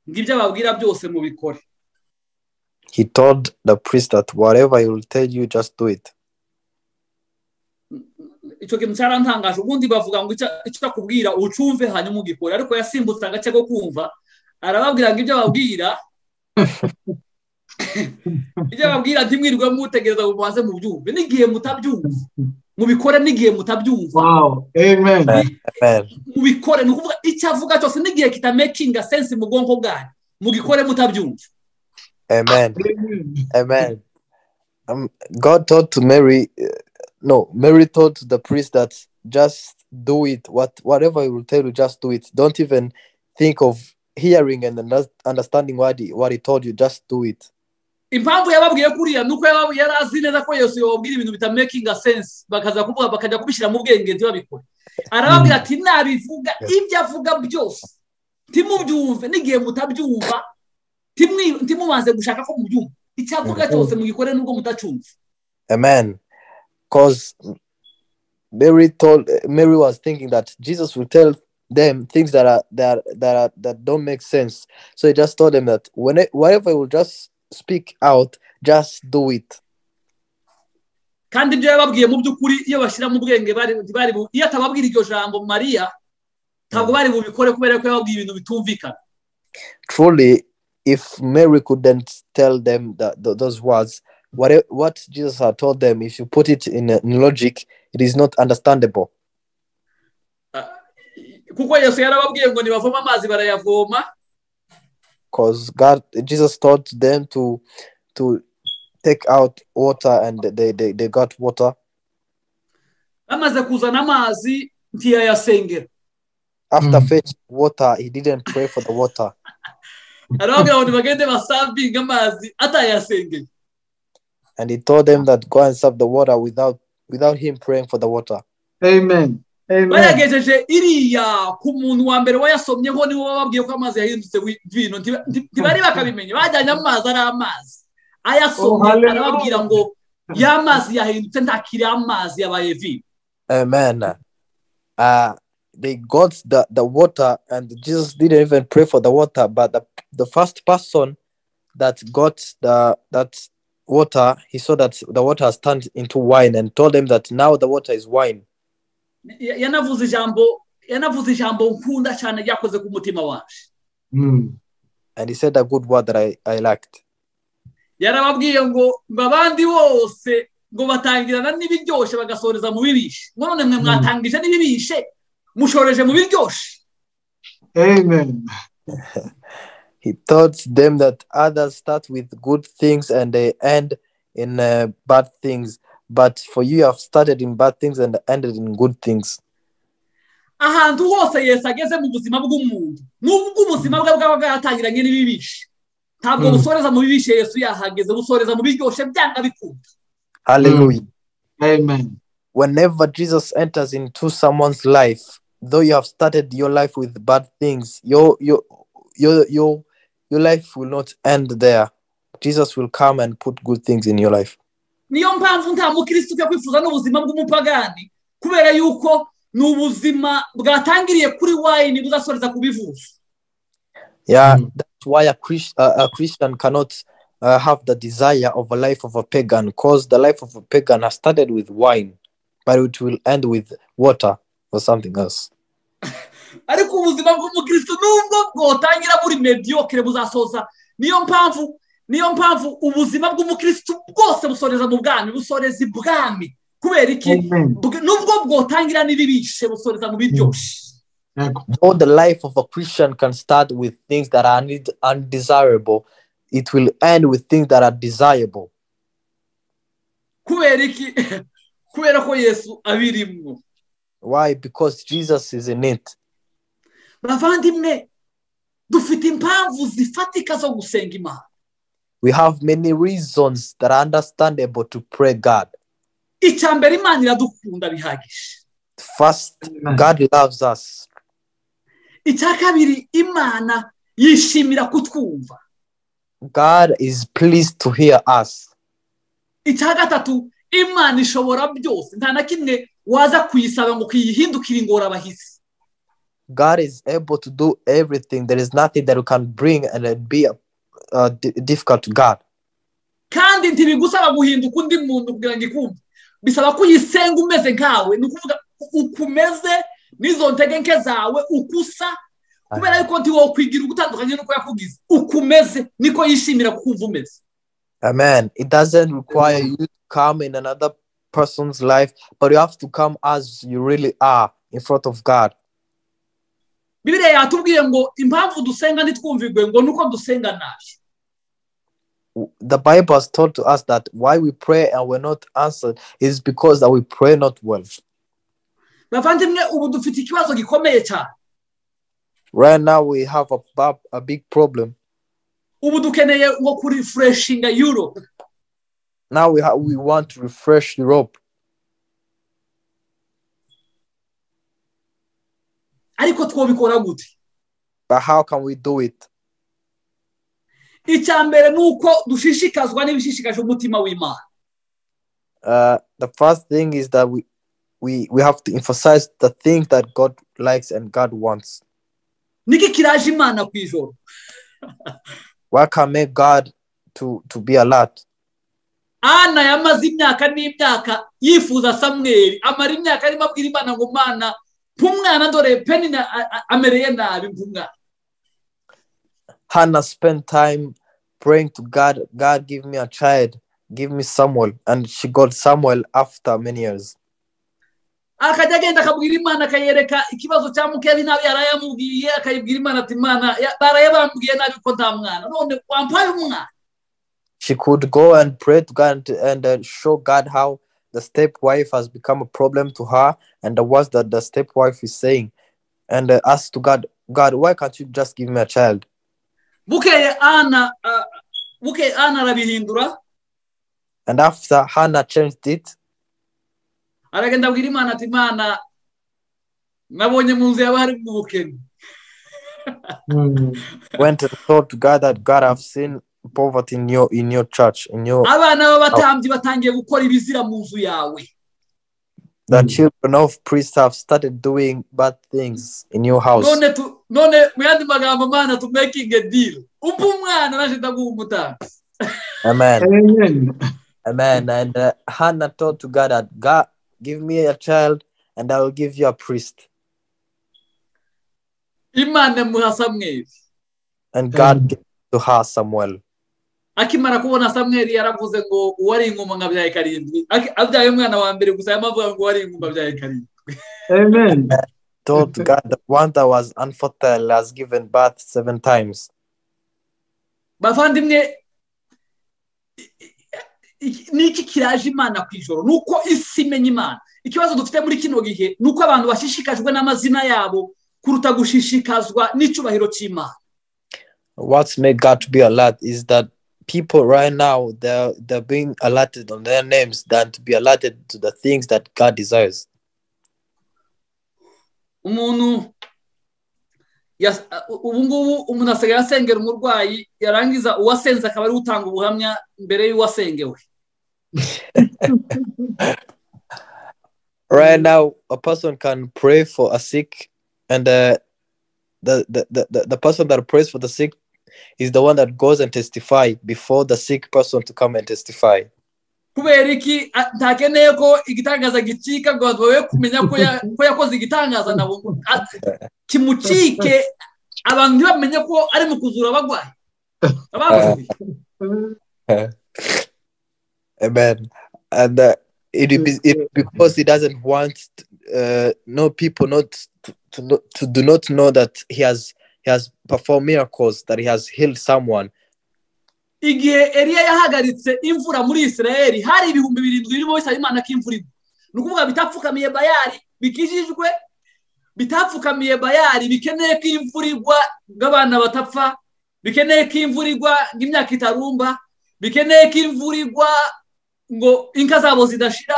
ngibyo ababwira byose mubikore. He told the priest that whatever he will tell you, just do it. Icyo kintu cyarantangaje. Ubundi bavuga ngo icyo akubwira ucumve hanyuma ugikora, ariko yasimbutse agace ko kumva arababwira ngo ibyo babwira ibyo babwira ntimwirirwe mutegereza ngo mubanze mubyumve n'igihe mutabyumva mubikore n'igihe mutabyumva. Wow, amen. Mubikore ni ukuvuga icyo avuga cyose n'igihe kitamakinga sense mu bwonko bwanyu mugikore mutabyumva. Amen. Amen. God told to Mary, Mary told to the priest that just do it. Whatever he will tell you, just do it. Don't even think of hearing and understanding what he told you. Just do it. Impamvu yababwiye kuriya nuko yari azi neza ko Yesu yababwira ibintu bitamakinga sense bakajya kubishyira mu bwenge ntibabikore. Arababwira ati nabivuga ibyo avuga byose timubyumve n'igihe mutabyumva timubanze gushaka ko mubyumva icyo avuga cyose mugikore nubwo mutacumva. Amen. Because Mary was thinking that Jesus will tell them things that don't make sense. So he just told them that whatever he will just speak out, just do it. Kandi ibyo yababwiye mu byukuri iyo bashyira mu bwenge bari iyo atababwira iryo jambo Mariya ntabwo bari bubikore kubera ko yababwiye ibintu bitumvikana. Truly, if Mary couldn't tell them those words, what Jesus had told them, if you put it in logic, it is not understandable. Kuko Yesu yarababwiye ngo nibavoma amazi barayavoma because Jesus taught them to take out water, and they got water. Bamaze kuzana amazi ntiyayasengera. After fetching water, he didn't pray for the water. And he told them that go and serve the water without him praying for the water. Amen. Bayagejeje iriya ku muntu wa mbere wayasomyeho niwo bababwiye ko amazi yahindutse vino, ntibari bakabimenye, bajyanye amazi ari amazi, ayasomye arababwira ngo ya mazi yahindutse ntakiri amazi yabaye vino. Amen. They got the water, and Jesus didn't even pray for the water, but the first person that got that water, he saw that the water has turned into wine, and told them that now the water is wine. Yanavuze ijambo nkunda cyane ryakoze ku mutima wacu. And he said a good word that I liked. Yarababwiye ngo babandi bose ngo batangirana n'ibiryoshye bagasoreza mu bibishe, none mwe mwatangije n'ibibishe mushoreje mu biryoshye. Amen. He taught them that others start with good things and they end in bad things, but for you have started in bad things and ended in good things. Ahantu hose Yesu ageze mu buzima bw'umuntu, nubwo ubuzima bwe bwaba bwatangiranye n'ibibishe, ntabwo busoreza mu bibishe Yesu yahageze, busoreza mu biryoshye byanga bikunda. Hallelujah. Amen. Whenever Jesus enters into someone's life, though you have started your life with bad things, your life will not end there. Jesus will come and put good things in your life. Niyo mpamvu nta mukristo cyo kwifuza n'ubuzima bw'umupagani, kubera yuko n'ubuzima bwatangiriye kuri wine buzasoreza kubivuza. Yeah, that's why a Christian cannot have the desire of a life of a pagan, because the life of a pagan has started with wine, but it will end with water or something else. Ariko ubuzima bw'umukristo nubwo bwotangira muri mediocre buzasoza. Niyo mpamvu ubuzima bw'umukristo bwose busoreza mu bwami, busoreza ibwami. Kubera iki? Nubwo bwotangira n'ibibishe busoreza mu biryoshye. Though the life of a Christian can start with things that are undesirable, it will end with things that are desirable. Kubera iki? Kubera ko Yesu abirimo. Why? Because Jesus is in it. Bavandimwe, dufite impamvu zifatika zo gusenga Imana. We have many reasons that are understandable to pray God. Icyambere Imana iradukunda bihagije. First, God loves us. Icyakabiri Imana yishimira kutwumva. God is pleased to hear us. Icyagatatu Imana ishobora byose, nta na kimwe waza kuyisaba ngo kiyihindukire ingora bahisi. God is able to do everything. There is nothing that you can bring and it be difficult to God. Kandi ntibigusaba guhinduka undi muntu kugira ngo ikumve. Bisaba kuyisenga umeze nkawe, nukuvuga ukumeze nizo ntege nke zawe ukusa, kubera yuko nti wo kwigira ugutandukanye nuko yakugize. Ukumeze niko yishimira kukumva umeze. Amen. It doesn't require you to come in another person's life, but you have to come as you really are in front of God. Bibiliya yatubwiye ngo impamvu dusenga ntitwumvigwe ngo nuko dusenga nabi. The Bible has told to us that why we pray and we're not answered is because that we pray not well. Bavandimwe, ubu dufite ikibazo gikomeye cyane. Right now we have a big problem. Ubu dukeneye ngo kurefreshinga Europe. Now we want to refresh Europe. Ariko twobikora gute? But how can we do it? Icyambere nuko dushishikazwa n'ibishishikaje umutima w'Imana. The first thing is that we have to emphasize the things that God likes and God wants. Niki kiraje Imana ku ijoro? What can make God to be alert? Ana yamaze imyaka n'imyaka yifuza Samuel, amara imyaka arimo abwira Imana ngo Mana pumwana ndore penina amereye nabi mpumwana. Hannah spent time praying to God, God give me a child, give me Samuel, and she got Samuel after many years. akajya agenda akabwira Imana akayereka ikibazo cya mukeri nabi yarayamubwiye akayibwira Imana ati Imana barayabambwiye nabi ko nta mwana none wampaye umwana. She could go and pray to God and show God how the stepwife has become a problem to her and the words that the stepwife is saying, and ask to God, why can't you just give me a child? Bukeye Ana arabihindura. And after Hannah changed it, aragenda abwira Imana ati Imana nabonye mu nzu yawe hari ubukene. Went and told to God that God, I've seen poverty in your church, in your abana b'abatambyi batangiye gukora ibizira mu nzu yawe. The children of priests have started doing bad things in your house. None muyandi magambo Mana to making a deal. Umwana naje ndaguha umutambyi. Amen. Amen. And Hannah told to God that God, give me a child and I will give you a priest. Imana muha Samuel. And God gave to her Samuel. Akimara kubona Samuel yaravuze ngo uwari ingoma ngabyaye karindwi. Abyaye umwana wa mbere gusa yamavuga ngo uwari ingoma byaye karindwi. Amen. Told God the one that was unfertile has given birth 7 times. Bavandimwe niki kiraje Imana kwijoro nuko isi imenya Imana. Ikibazo dufite muri kino gihe nuko abantu bashishikajwe n'amazina yabo kuruta gushishikazwa n'icubahiro cy'Imana. What's made God to be alert is that people right now they're being alerted on their names than to be alerted to the things that God desires. Umuntu umuntu asigaye asengera umurwayi yarangiza uwasenze akaba ari utanga ubuhamya mbere y'uwasengewe. Right now, a person can pray for a sick, and the person that prays for the sick is the one that goes and testify before the sick person to come and testify. Kubera iki ntakeneye ko igitangaza gicika ngo bawe kumenya ko yakoze igitangaza nabo kimucike abantu bamenye ko ari mu kuzura abagwayi. Amen. And it because he doesn't want no people to do not know that he has performed miracles, that he has healed someone. Igihe Eliya yahagaritse imvura muri Israeli hari ibihumbi 7 birimo bisaba Imana k'imvura. Nukuvuga bitapfukamiye Bayali bikijijwe, bitapfukamiye Bayali bikeneye ko imvura igwa ng'abana batapfa, bikeneye ko imvura igwa ng'imyaka itarumba, bikeneye ko imvura igwa ngo inka zabo zidashira,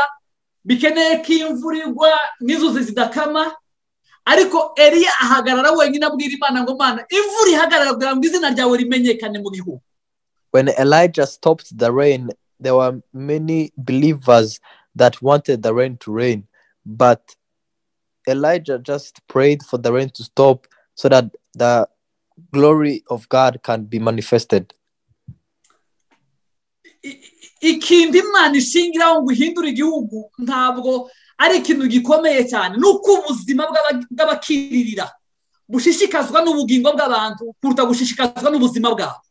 bikeneye ko imvura igwa n'inzuzi zidakama. Ariko Eliya ahagarara wenyine abwira Imana ngo Mana imvura ihagarara kugira ngo izina ryawe rimenyekane mu gihugu. When Elijah stopped the rain, there were many believers that wanted the rain to rain, but Elijah just prayed for the rain to stop so that the glory of God can be manifested. Ikindi Imana ishingiraho ngo ihindure igihugu ntabwo ari ikintu gikomeye cyane nuko ubuzima bw'abakiririra bushishikazwa n'ubugingo bw'abantu kuruta gushishikazwa n'ubuzima bwabo.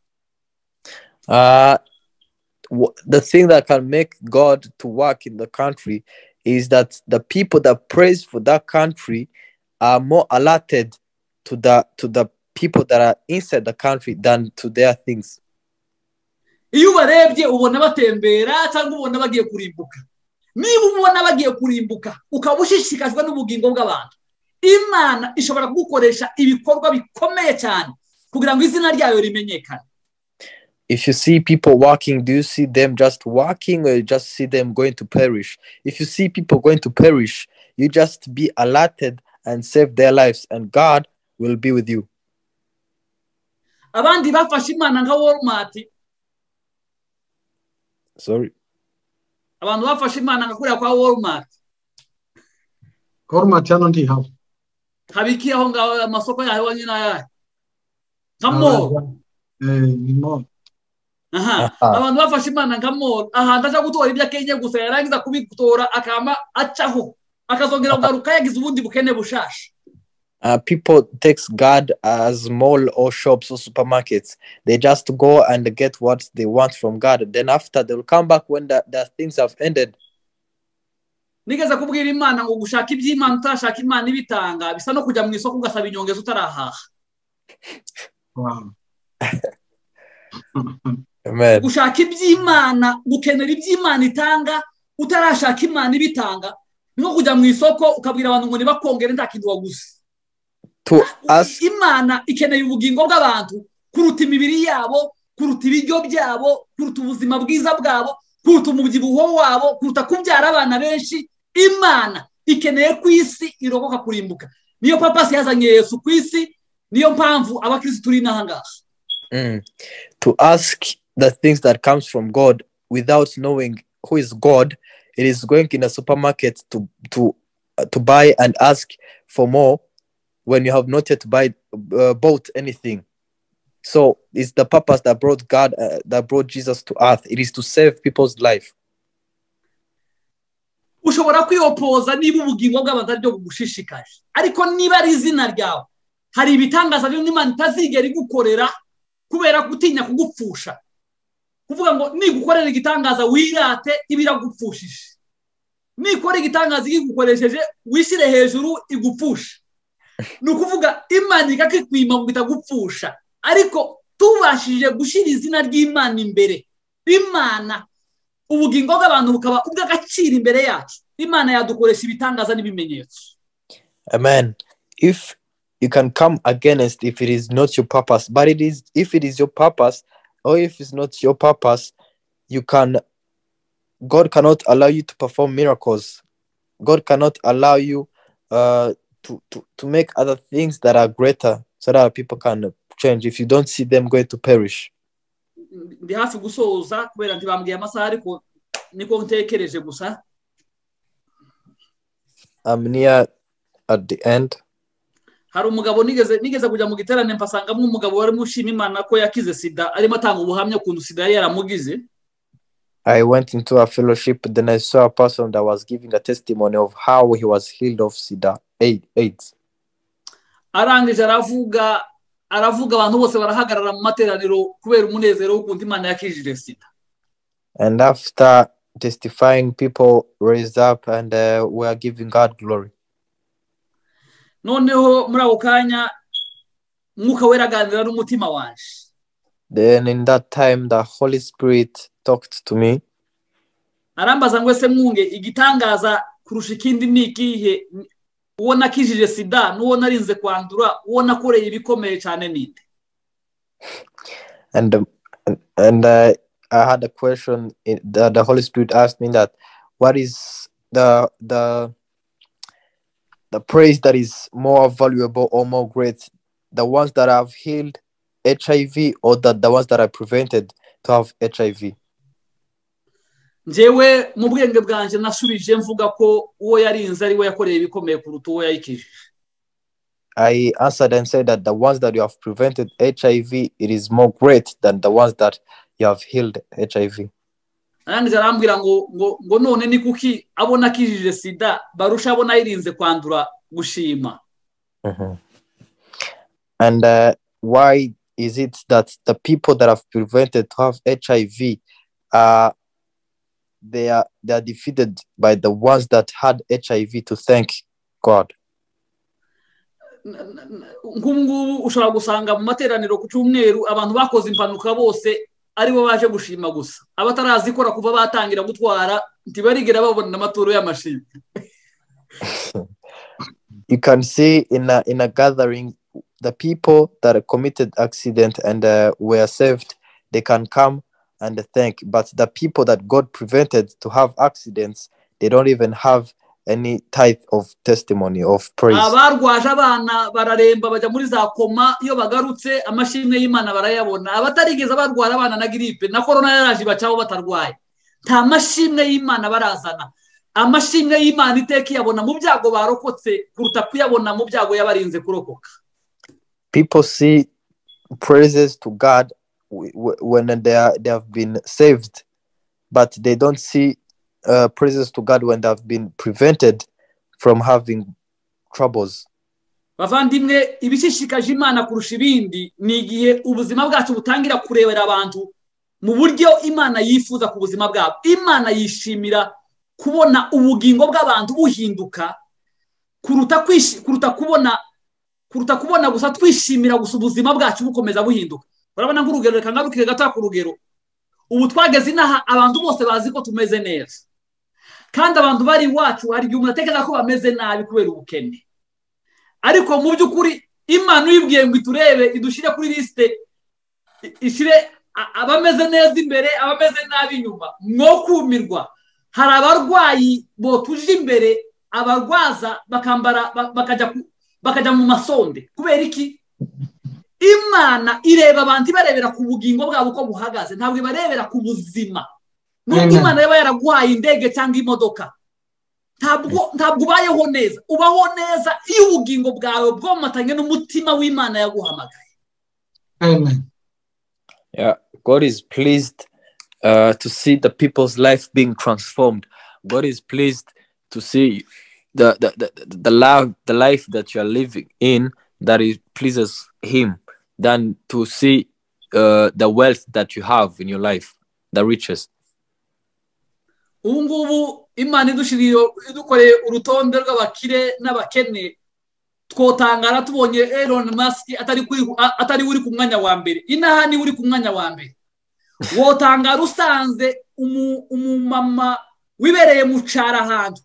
The thing that can make God to work in the country is that the people that praise for that country are more alerted to the people that are inside the country than to their things. Iyo barebye ubona batembera cyangwa ubona bagiye kurimbuka. Niba ubona bagiye kurimbuka ukabushishikazwa n'ubugingo bw'abantu, Imana ishobora kugukoresha ibikorwa bikomeye cyane kugira ngo izina ryayo rimenyekane. If you see people walking, do you see them just walking or you just see them going to perish? If you see people going to perish, you just be alerted and save their lives, and God will be with you. Abandi bafashe Imana nka Walmart. Sorry. Abantu bafashe Imana nka kuriya kwa Walmart. Walmart hano ndi hawo. Habiki aho ngaho amasoko yaho wanyina yayo. Kamo. Ni Monde. Abantu bafashe Imana nka Monde. Aha ndaje gutora ibya Kenya gusa yarangiza kubitora akama acaho. Akazongera kugaruka yagize ubundi bukene bushasha. People takes God as mall or shops or supermarkets. They just go and get what they want from God. Then after they will come back when the things have ended. nigeze kubwira Imana ngo gushaka iby'Imana utashaka Imana ibitanga bisa no kujya mu isoko ugasaba inyongeza utarahaha. Amen. Gushaka iby'Imana, gukenera iby'Imana itanga utarashaka Imana ibitanga, no kujya mu isoko ukabwira abantu ngo nibakongere Ntakintu waguze. Imana ikeneye ubugingo bw'abantu kuruta imibiri yabo, kuruta ibiryo byabo, kuruta ubuzima bwiza bwabo, kuruta umubyibuho wabo, kuruta kubyara abana benshi. Imana ikeneye ku isi irokoka kurimbuka. Niyo papa yazanye Yesu ku isi, niyo mpamvu abakristo turi nahangaha. To ask the things that comes from God without knowing who is God, it is going in a supermarket to buy and ask for more when you have not yet bought anything. So it's the purpose that brought God, that brought Jesus to earth. It is to save people's life. Ushobora kwiyopoza niba ubugingo bw'abantu aribyo bugushishikaje, ariko niba ari izina ryawe hari ibitangaza byo Imana itazigera igukorera kubera gutinya kugupfusha. Kuvuga ngo nigukorera igitangaza wirate ibiragupfushije, nikora igitangaza igigukoresheje wishyire hejuru igupfusha. Nukuvuga Imana ikakikwima ngo itagupfusha, ariko tubashije gushira izina ry'Imana imbere. Imana ubugingo bw'abantu bukaba ubw'agaciro imbere yacu. Imana yadukoresha ibitangaza n'ibimenyetso. Amen. If you can come against if it is not your purpose, but it is, if it is your purpose, or if it's not your purpose, God cannot allow you to perform miracles. God cannot allow you to make other things that are greater so that people can change if you don't see them going to perish. Ndi hafi gusoza kubera ntibambwiye amasaha ariko niko ntekereje gusa. I'm near at the end. Hari umugabo nigeze kujya mu giterane mpasanga mu umugabo wari mushima Imana ko yakize sida, arimo atanga ubuhamya kuntu sida yaramugize. I went into a fellowship, then I saw a person that was giving a testimony of how he was healed of sida, AIDS. Arangije aravuga abantu bose barahagarara mu materaniro kubera umunezero w'ukuntu Imana yakijije sida. And after testifying, people raised up and were giving God glory. Noneho muri ako kanya Mwuka Wera aganira n'umutima wanje. Then in that time the Holy Spirit talked to me. Arambaza ngo ese mwunge igitangaza kurusha ikindi ni ikihe, uwo nakijije sida n'uwo narinze kwandura, uwo nakoreye ibikomeye cyane ninde? And I had a question that the Holy Spirit asked me, that what is the praise that is more valuable or more great, the ones that have healed HIV or the ones that are prevented to have HIV? Njyewe mu bwenge bwanje nasubije mvuga ko uwo yarinze ari we yakoreye ibikomeye kuruta uwo yayikije. I answered and said that the ones that you have prevented HIV, it is more great than the ones that you have healed HIV. Arangije arambwira ngo none ni kuki abona akijije sida barusha abona yirinze kwandura gushima. And why is it that the people that have prevented to have HIV they are defeated by the ones that had HIV to thank God? Ngubu ushobora gusanga mu materaniro ku cyumweru abantu bakoze impanuka bose aribo baje gushima gusa, abatarazikora kuva batangira gutwara ntibarigera babona amaturo y'amashimwe. You can see in a gathering, the people that committed accident and were saved, they can come and thank, but the people that God prevented to have accidents, they don't even have any type of testimony of praise. Abarwaje abana bararemba bajya muri za koma, iyo bagarutse amashimwe y'Imana barayabona. Abatarigeze barwara abana na gripe na corona yaraje bacaho batarwaye, nta mashimwe y'Imana barazana. Amashimwe y'Imana iteka yabona mu byago barokotse kuruta kuyabona mu byago yabarinze kurokoka. People see praises to God when they have been saved, but they don't see praises to God when they have been prevented from having troubles. Bavandimwe, ibishishikaje Imana kurusha ibindi ni igihe ubuzima bwacu butangira kurebera abantu mu buryo Imana yifuza ku buzima bwabo. Imana yishimira kubona ubugingo bw'abantu buhinduka kuruta kubona gusa twishimira gusa ubuzima bwacu bukomeza buhinduka. Urabona nk'urugero, reka ngarukire gato ku rugero. Ubu twageze inaha abantu bose bazi ko tumeze neza, kandi abantu bari iwacu hari igihe umuntu atekereza ko bameze nabi kubera ubukene, ariko mu by'ukuri Imana uyibwiye ngo iturebe idushyire kuri lisite, ishyire abameze neza imbere, abameze nabi inyuma, mwo kumirwa. Hari abarwayi botuje imbere, abarwaza bakambara bakajya mu masonde. Kubera iki? Imana ireba abantu ibarebera ku bugingo bwabo uko buhagaze, ntabwo ibarebera ku buzima. Nubwo Imana yaba yaraguhaye indege cyangwa imodoka, ntabwo ubayeho neza. Ubaho neza iyo ubugingo bwawe bwomatanye n'umutima w'Imana yaguhamagaye. Amen. Yeah, God is pleased to see the people's life being transformed. God is pleased to see the life that you are living in, that it pleases Him, than to see the wealth that you have in your life, the riches. Ubu ngubu Imana idukoreye urutonde rw'abakire n'abakene, twotangara tubonye Elon Musk atari uri ku mwanya wa mbere, inaha ni uri ku mwanya wa mbere. Wotangara usanze umumama wibereye mu cara ahantu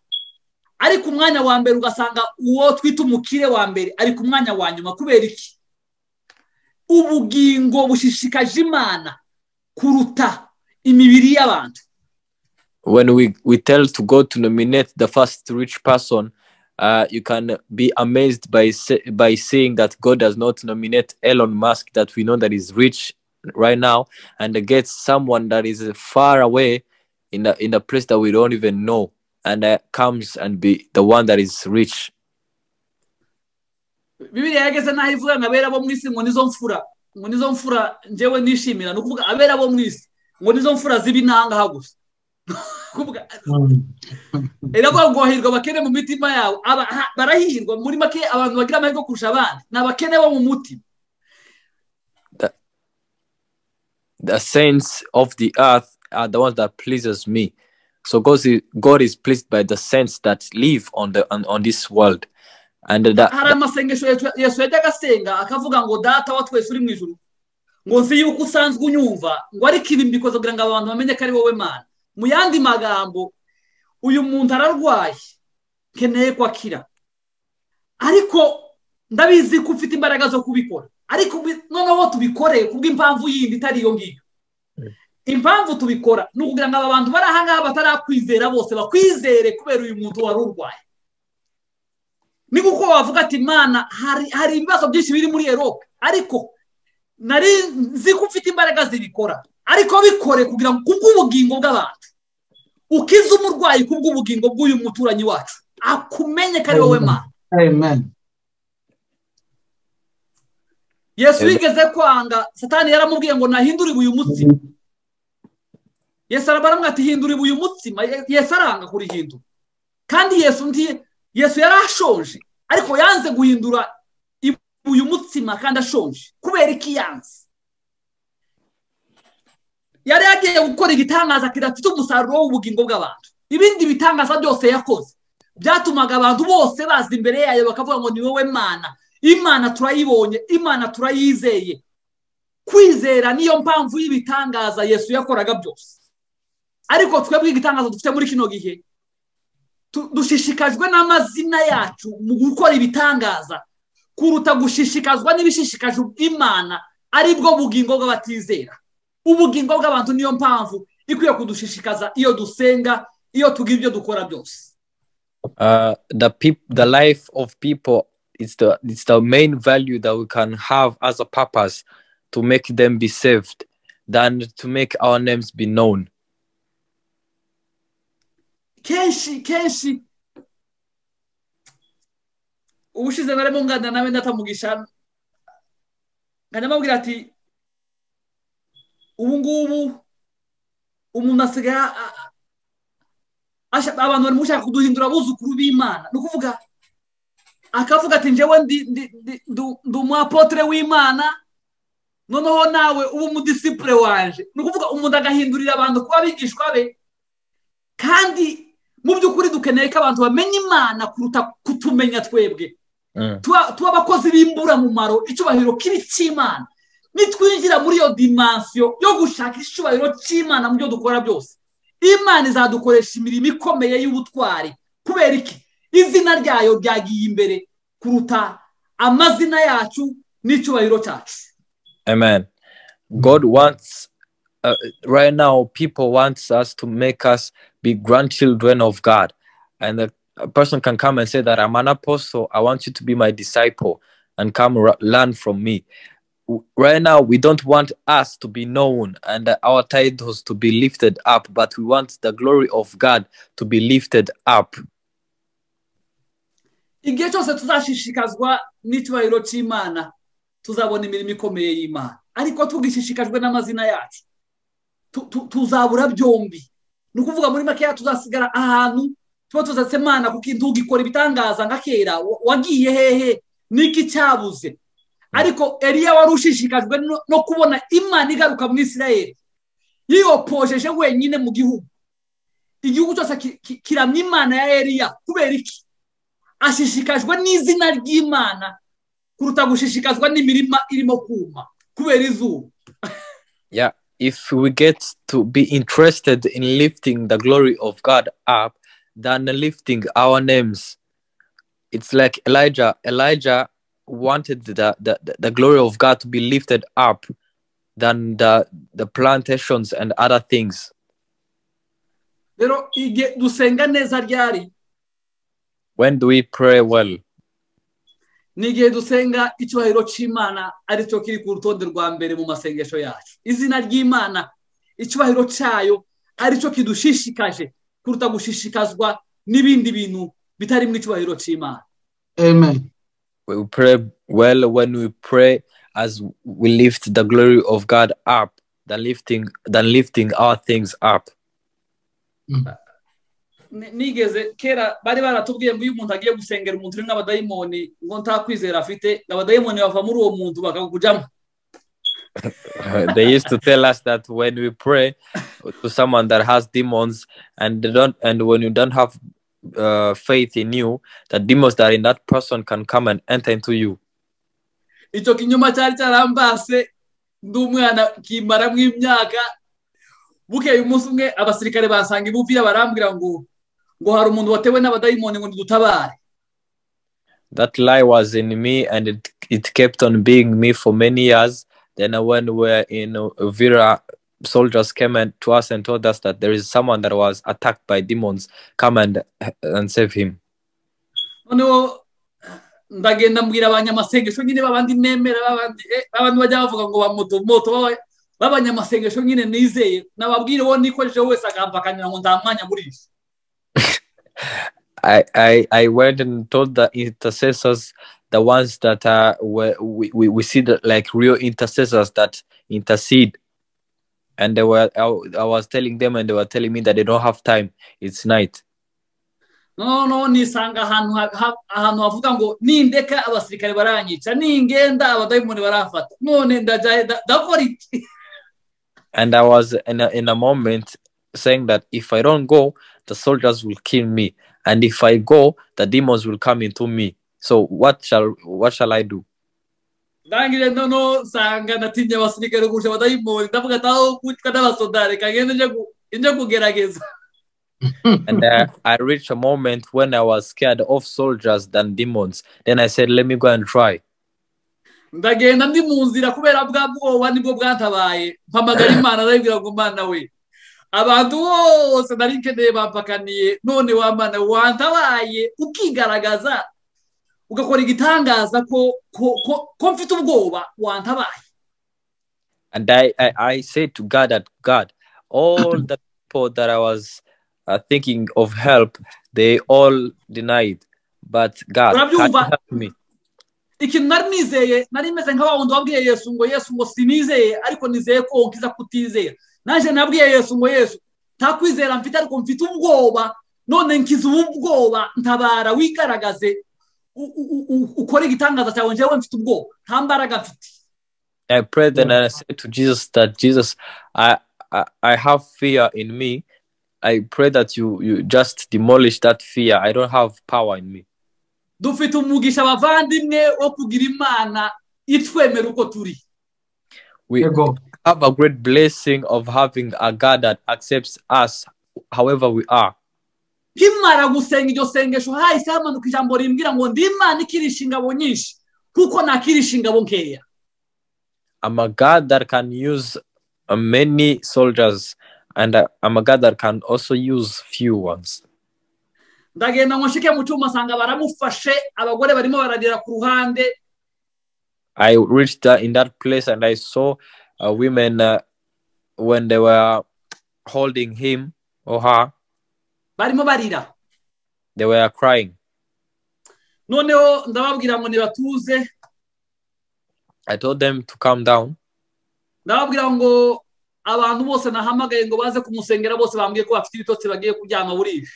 ari ku mwanya wa mbere, ugasanga uwo twita umukire wa mbere ari ku mwanya wa nyuma. Kubera iki? Ubugingo bushishikaje Imana kuruta imibiri y'abantu. When we tell to God to nominate the first rich person, you can be amazed by seeing that God does not nominate Elon Musk, that we know that is rich right now, and get someone that is far away in a place that we don't even know, and comes and be the one that is rich. Bibiliya yageze naho ivuga ngo abera bo mu isi ngo nizo mfura njyewe nishimira. Ni ukuvuga abera bo mu isi ngo nizo mfura z'ibinanga gusa. Eravuga ngo hahirwa abakene mu mitima yabo, barahirwa. Muri make abantu bagira amahirwe kurusha abandi ni abakene bo mu mutima. The saints of the earth are the ones that pleases me. So God is pleased by the saints that live on this world. And hari amasengesho Yesu yajyaga asenga akavuga ngo data wa twese uri mu ijuru, ngo nzi yuko usanzwe unyumva, ngo ariko ibi mbikoze kugira ngo abantu bamenye ko ari wowe Mana. Mu yandi magambo, uyu muntu ararwaye, nkeneye ko akira, ariko ndabizi ko ufite imbaraga zo kubikora. Ariko noneho tubikore kubw'impamvu yindi itari iyo ngiyo. Impamvu tubikora ni ukugira ngo aba bantu bari aha ngaha batarakwizera bose bakwizere kubera uyu muntu wari urwaye. Ni kuko bavuga ati Mana, hari ibibazo byinshi biri muri Europe, ariko nari nzi ko ufite imbaraga zibikora, ariko bikore kugira ngo kubw'ubugingo bw'abantu ukize umurwayi, kubw'ubugingo bw'uyu muturanyi wacu akumenye ko ari wowe Mana. Amen. Yesu yigeze kwanga, Satani yaramubwiye ngo nahindure uyu mutsima. Yesu arabaramwe ati hindura uyu mutsima. Yesu aranga kurihindura, kandi Yesu yarashonje, ariko yanze guhindura uyu mutsima kandi ashonje. Kubera iki yanze? Yari yagiye gukora igitangaza kidafite umusaruro w'ubugingo bw'abantu. Ibindi bitangaza byose yakoze byatumaga abantu bose baza imbere yayo bakavuga ngo ni wowe Mana. Imana turayibonye, Imana turayizeye. Kwizera niyo mpamvu y'ibitangaza Yesu yakoraga byose. Ariko twebwe igitangaza dufite muri kino gihe, dushishikajwe n'amazina yacu mu gukora ibitangaza kuruta gushishikazwa n'ibishishikaje Imana, ari bwo bugingo bw'abatizera. Ubugingo bw'abantu niyo mpamvu ikwiye kudushishikaza iyo dusenga, iyo tugira ibyo dukora byose. The life of people, it's the main value that we can have as a purpose to make them be saved than to make our names be known. Kenshi ubushize narimo ngana nawe ndatamugisha, nkanamubwira ati ubu ngubu umuntu asigaye abantu bari mushaka kuduhindura abuzukuru b'Imana. Ni ukuvuga akavuga ati njyewe ndi umuapotre w'Imana, noneho nawe ubu umudisipure wanje. Ni ukuvuga umuntu agahindurira abantu kuba abigishwa be, kandi mu by'ukuri dukeneye ko abantu bamenya Imana kuruta kutumenya twebwe tuba abakozi b'imbura mu maro icyubahiro kiri cy'Imana nitwinjira muri iyo dimension yo gushaka icyubahiro cy'Imana mu byo dukora byose Imana izadukoresha imirimo ikomeye y'ubutwari kubera iki izina ryayo ryagiye imbere kuruta amazina yacu n'icyubahiro cyacu. Amen. God wants right now people wants us to make us be grandchildren of God, and a person can come and say that I'm an apostle, I want you to be my disciple and come learn from me. Right now we don't want us to be known and our titles to be lifted up, but we want the glory of God to be lifted up. Igihe cyose tuzashishikazwa n'icyubahiro cy'Imana tuzabona imirimo ikomeye y'Imana, ariko tugishishikajwe n'amazina yacu tuzabura byombi. Ni ukuvuga muri make tuzasigara ahantu tuba tuzatse Imana kuko ntugikora ibitangaza nka kera, wagiye hehe niki cyabuze. Ariko Eliya warushishikajwe no kubona Imana igaruka mu Isirayeli, yiyopojeje wenyine mu igihugu cyose kiramya Imana ya Eliya. Kubera iki? Ashishikajwe n'izina ry'Imana kuruta gushishikazwa n'imirima irimo kuma kubera izuba. Yeah, if we get to be interested in lifting the glory of God up than lifting our names, it's like Elijah wanted the glory of God to be lifted up than the plantations and other things. Rero ige dusenga neza ryari? When do we pray well? N'igihe dusenga icyubahiro cy'Imana aricyo kiri ku rutonde rwa mbere mu masengesho yacu. Izina ry'Imana icyubahiro cyayo aricyo kidushishikaje kuruta gushishikazwa n'ibindi bintu bitari mu icyubahiro cy'Imana. Amen. We pray well when we pray as we lift the glory of God up than lifting our things up. Nigeze kera bari baratubwiye ngo iyo umuntu agiye gusengera umuntu uri nk'abadayimoni ngo ntakwizera afite, abadayimoni bava muri uwo muntu bakakujamo. They used to tell us that when we pray to someone that has demons and when you don't have faith in you, the demons that are in that person can come and enter into you. Icyo kinyuma cyari cyarambase ndumwana kimara mu imyaka bukeye umunsi umwe abasirikare basanga ibuvira barambwira ngo hari umuntu watewe n'abadayimoni ngo dutabare. That lie was in me and it kept on being me for many years. Then when we were in Uvira, soldiers came to us and told us that there is someone that was attacked by demons. Come and save him. No, ndagenda mbwira abanyamasengesho nyine babandi nemera babandi bajya bavuga ngo moto babanyamasengesho nyine nizeye nababwire wo nikojeje wese akampakanya ngo ndamwanya muri isi. I went and told the intercessors, the ones that we see that like real intercessors that intercede, and I was telling them and they were telling me that they don't have time, it's night. No nisanga ahantu havuga ngo nindeka abasirikare baranyica ningenda abadayimoni barafata none ndakora iki. And I was in a moment saying that if I don't go, the soldiers will kill me, and if I go, the demons will come into me. So what shall I do? Ndangire no sanga natinya abasirikare gusha abadayimoni ndavuga taho kutka n'abasodare kagende nje kugerageza. And I reached a moment when I was scared of soldiers than demons. Then I said, let me go and try. Ndagenda ndi mu nzira kubera bwoba nibwo bwantabaye mpamagara Imana ndabwira ngo Mana we abantu bose narikeneye bampakaniye none wa Mana wantabaye ukigaragaza ugakora igitangaza ko mfite ubwoba wantabaye. And I said to God that God, all the people that I was thinking of help, they all denied, but God can help me. Ikintu nari nizeye nari meze nka wundi wabwiye Yesu ngo sinizeye ariko nizeye ko ukiza kutizera. Naje nabwiye Yesu ngo Yesu ntakwizera mfite ariko mfite ubwoba none nkiza ubwoba ntabara wigaragaze ukora igitangaza cyawe njewe mfite ubwoba nta mbaraga mfite. I prayed and I said to Jesus that Jesus, I have fear in me, I pray that you just demolish that fear. I don't have power in me. dufite umugisha abavandimwe wo kugira Imana itwemera uko turi. We have a great blessing of having a God that accepts us however we are. Nkimara gusenga iryo sengesho hahise hamanuka ijambo rimbwira ngo ndi Imana ikirisha ingabo nyinshi kuko nakirisha ingabo nkeya. I'm a God that can use many soldiers, and I'm a God that can also use few ones. Ndagenda ngo nshike mu cyuma sanga baramufashe abagore barimo baragera ku ruhande. I reached in that place and I saw women when they were holding him or her. Barimo barira. They were crying. Noneho ndababwira ngo nibatuze. I told them to calm down. Ndababwira ngo abantu bose nahamagaye ngo baze kumusengera bose bambwiye ko bafite ibitotsi bagiye kuryama burije.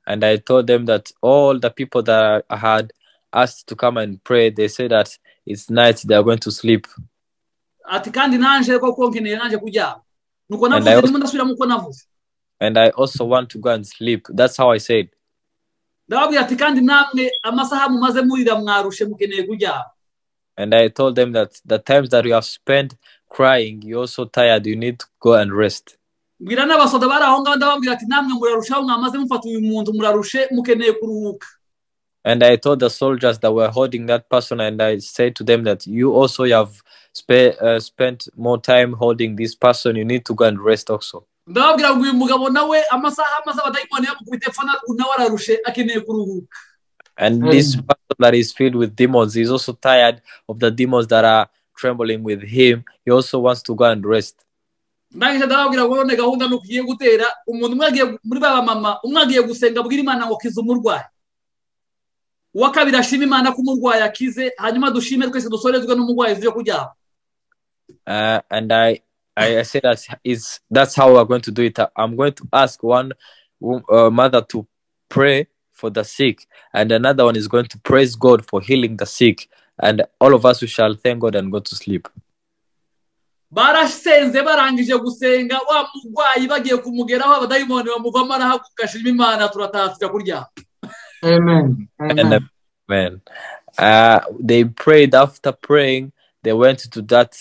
And I told them that all the people that I had asked to come and pray, they said that it's night, they are going to sleep. Ati kandi nanje koko nkeneye nanje kuryama. Nuko navuze ndimo ndasubira muko navuze. And I also want to go and sleep. That's how I said. Ndababwira ati kandi namwe amasaha mumaze murira mwarushe mukeneye kuryama. And I told them that the times that you have spent crying, you're also tired, you need to go and rest. Mbwira n'abasoda bari aho ngaho ndababwira ati namwe murarushaho mwamaze mufata uyu muntu murarushe mukeneye kuruhuka. And I told the soldiers that were holding that person, and I said to them that you also have spent more time holding this person, you need to go and rest also. Ndababwira ngo uyu mugabo nawe amasaha amaze abadayimoni yamukubite fana nawe ararushe akeneye kuruhuka. And this person that is filled with demons is also tired of the demons that are trembling with him. He also wants to go and rest. Ndangije ndababwira ngo none gahunda nukiye gutera umuntu mwagiye muri baba mama umwagiye gusenga bwira Imana ngo kiza umurwayi. Wakabira ashima Imana ko umurwayi akize hanyuma dushime twese dusorezwe n'umurwayi uje kuryama. And I said that's how we're going to do it. I'm going to ask one mother to pray for the sick, and another one is going to praise God for healing the sick, and all of us we shall thank God and go to sleep. Barasenze barangije gusenga wa murwayi bagiye kumugeraho abadayimoni bamuvamo arahaguka ashima Imana turatafika kuryama. Amen. Amen. Amen. They prayed. After praying, they went to that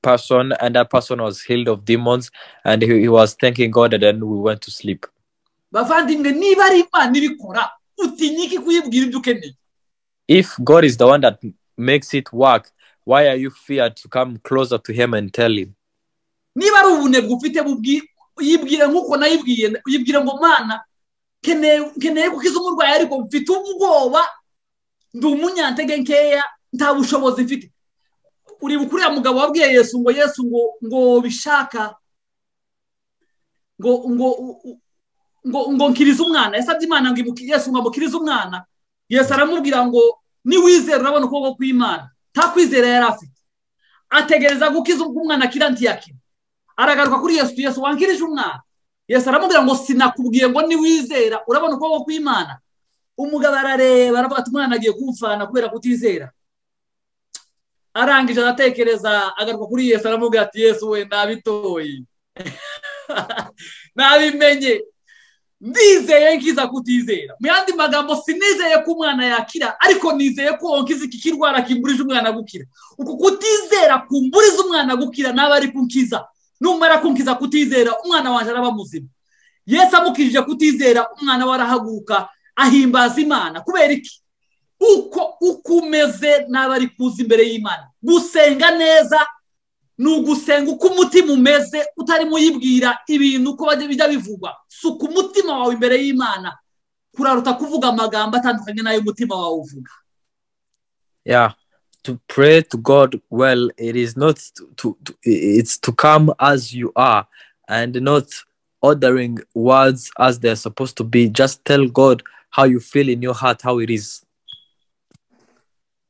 person, and that person was healed of demons, and he was thanking God, and then we went to sleep. Bavandimwe niba ari Imana ibikora utinyiki kuyibwira ibyo ukeneye. If God is the one that makes it work, why are you feared to come closer to him and tell him? Niba ari ubunebwe ufite yibwire nkuko nayibwiye yibwire ngo Mana keneye kukiza umurwayi ariko mfite ubwoba ndi umunyantege nkeya nta bushobozi mfite. Uri bukuriya mugabo wabwiye Yesu ngo bishaka ngo nkiriza umwana. Yasabye Imana ngo Yesu ngo amukirize umwana. Yesu aramubwira ngo ni wizera urabona ukuboko kw'Imana. Nta kwizera yari afite. Ategereza gukiza umwana kiranti yake. Aragaruka kuri Yesu wankirije umwana. Yesu aramubwira ngo sinakubwiye ngo ni wizera urabona ukuboko kw'Imana. Umugabo arareba aravuga ati umwana agiye kumfana kubera kutizera. Arangije aratekereza agaruka kuri Yesu aramubwira ati Yesu we nabitoyi. Nabimenye. Ndizeye nkiza kutizera. Mu yandi magambo sinizeye ko umwana yakira ariko nizeye ko onkiza iki kirwara kimburije umwana gukira. Uko kutizera kumburiza umwana gukira naba ari kunkiza. Numara kunkiza kutizera umwana wanje araba muzima. Yesu amukirije kutizera umwana warahaguruka ahimbaza Imana. Kubera iki? Uko ukumeze naba ari kuza imbere y'Imana. Gusenga neza nugusenga uko umutima umeze utari muyibwira ibintu ko bijya bivugwa. Suka umutima wawe imbere y'Imana kuraruta kuvuga amagambo atandukanye nayo umutima wawe uvuga. Yeah, to pray to God well, it is not it's to come as you are and not ordering words as they're supposed to be. Just tell God how you feel in your heart, how it is.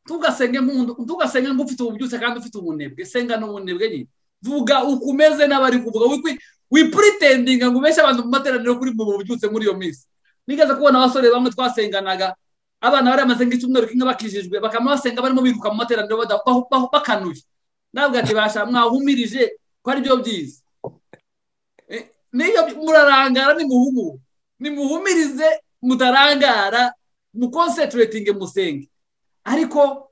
Tugasenge ngo ufite ububyutse kandi ufite ubunebwe. Senga n'ubunebwe nyine. Vuga ukumeze n'abari kuvuga we pretending ngo besha abantu mu materaniro kuri mu bubyutse muri iyo minsi. Nigeze kubona abasore bamwe twasenganaga abana bari amaze nk'icyumweru kimwe bakijijwe bakama basenga barimo biruka mu materaniro bakanuye. Nabwo ati basha mwahumirije ko ari byo byiza. niyo murarangara nimuhumirize mutarangara muconcentrating musenge ariko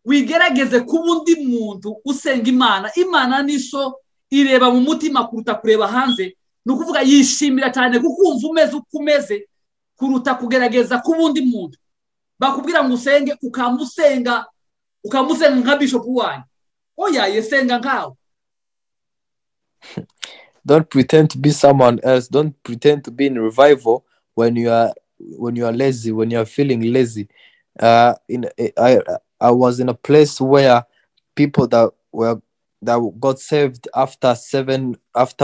wigerageze kuba undi muntu usenga Imana niso ireba mu mutima kuruta kureba hanze nukuvuga yishimira cyane kukumva umeze ukumeze kuruta kugerageza kuba undi muntu bakubwira ngo usenge ukamusenga nka bishop wanyu oya yesenga nkawe. Don't pretend to be someone else. Don't pretend to be in revival when you are lazy, when you are feeling lazy. I was in a place where people that got saved after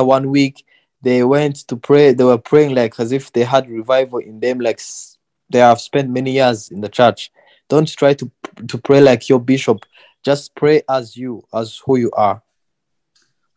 1 week, they went to pray. They were praying like as if they had revival in them, like they have spent many years in the church. Don't try to pray like your bishop. Just pray as who you are.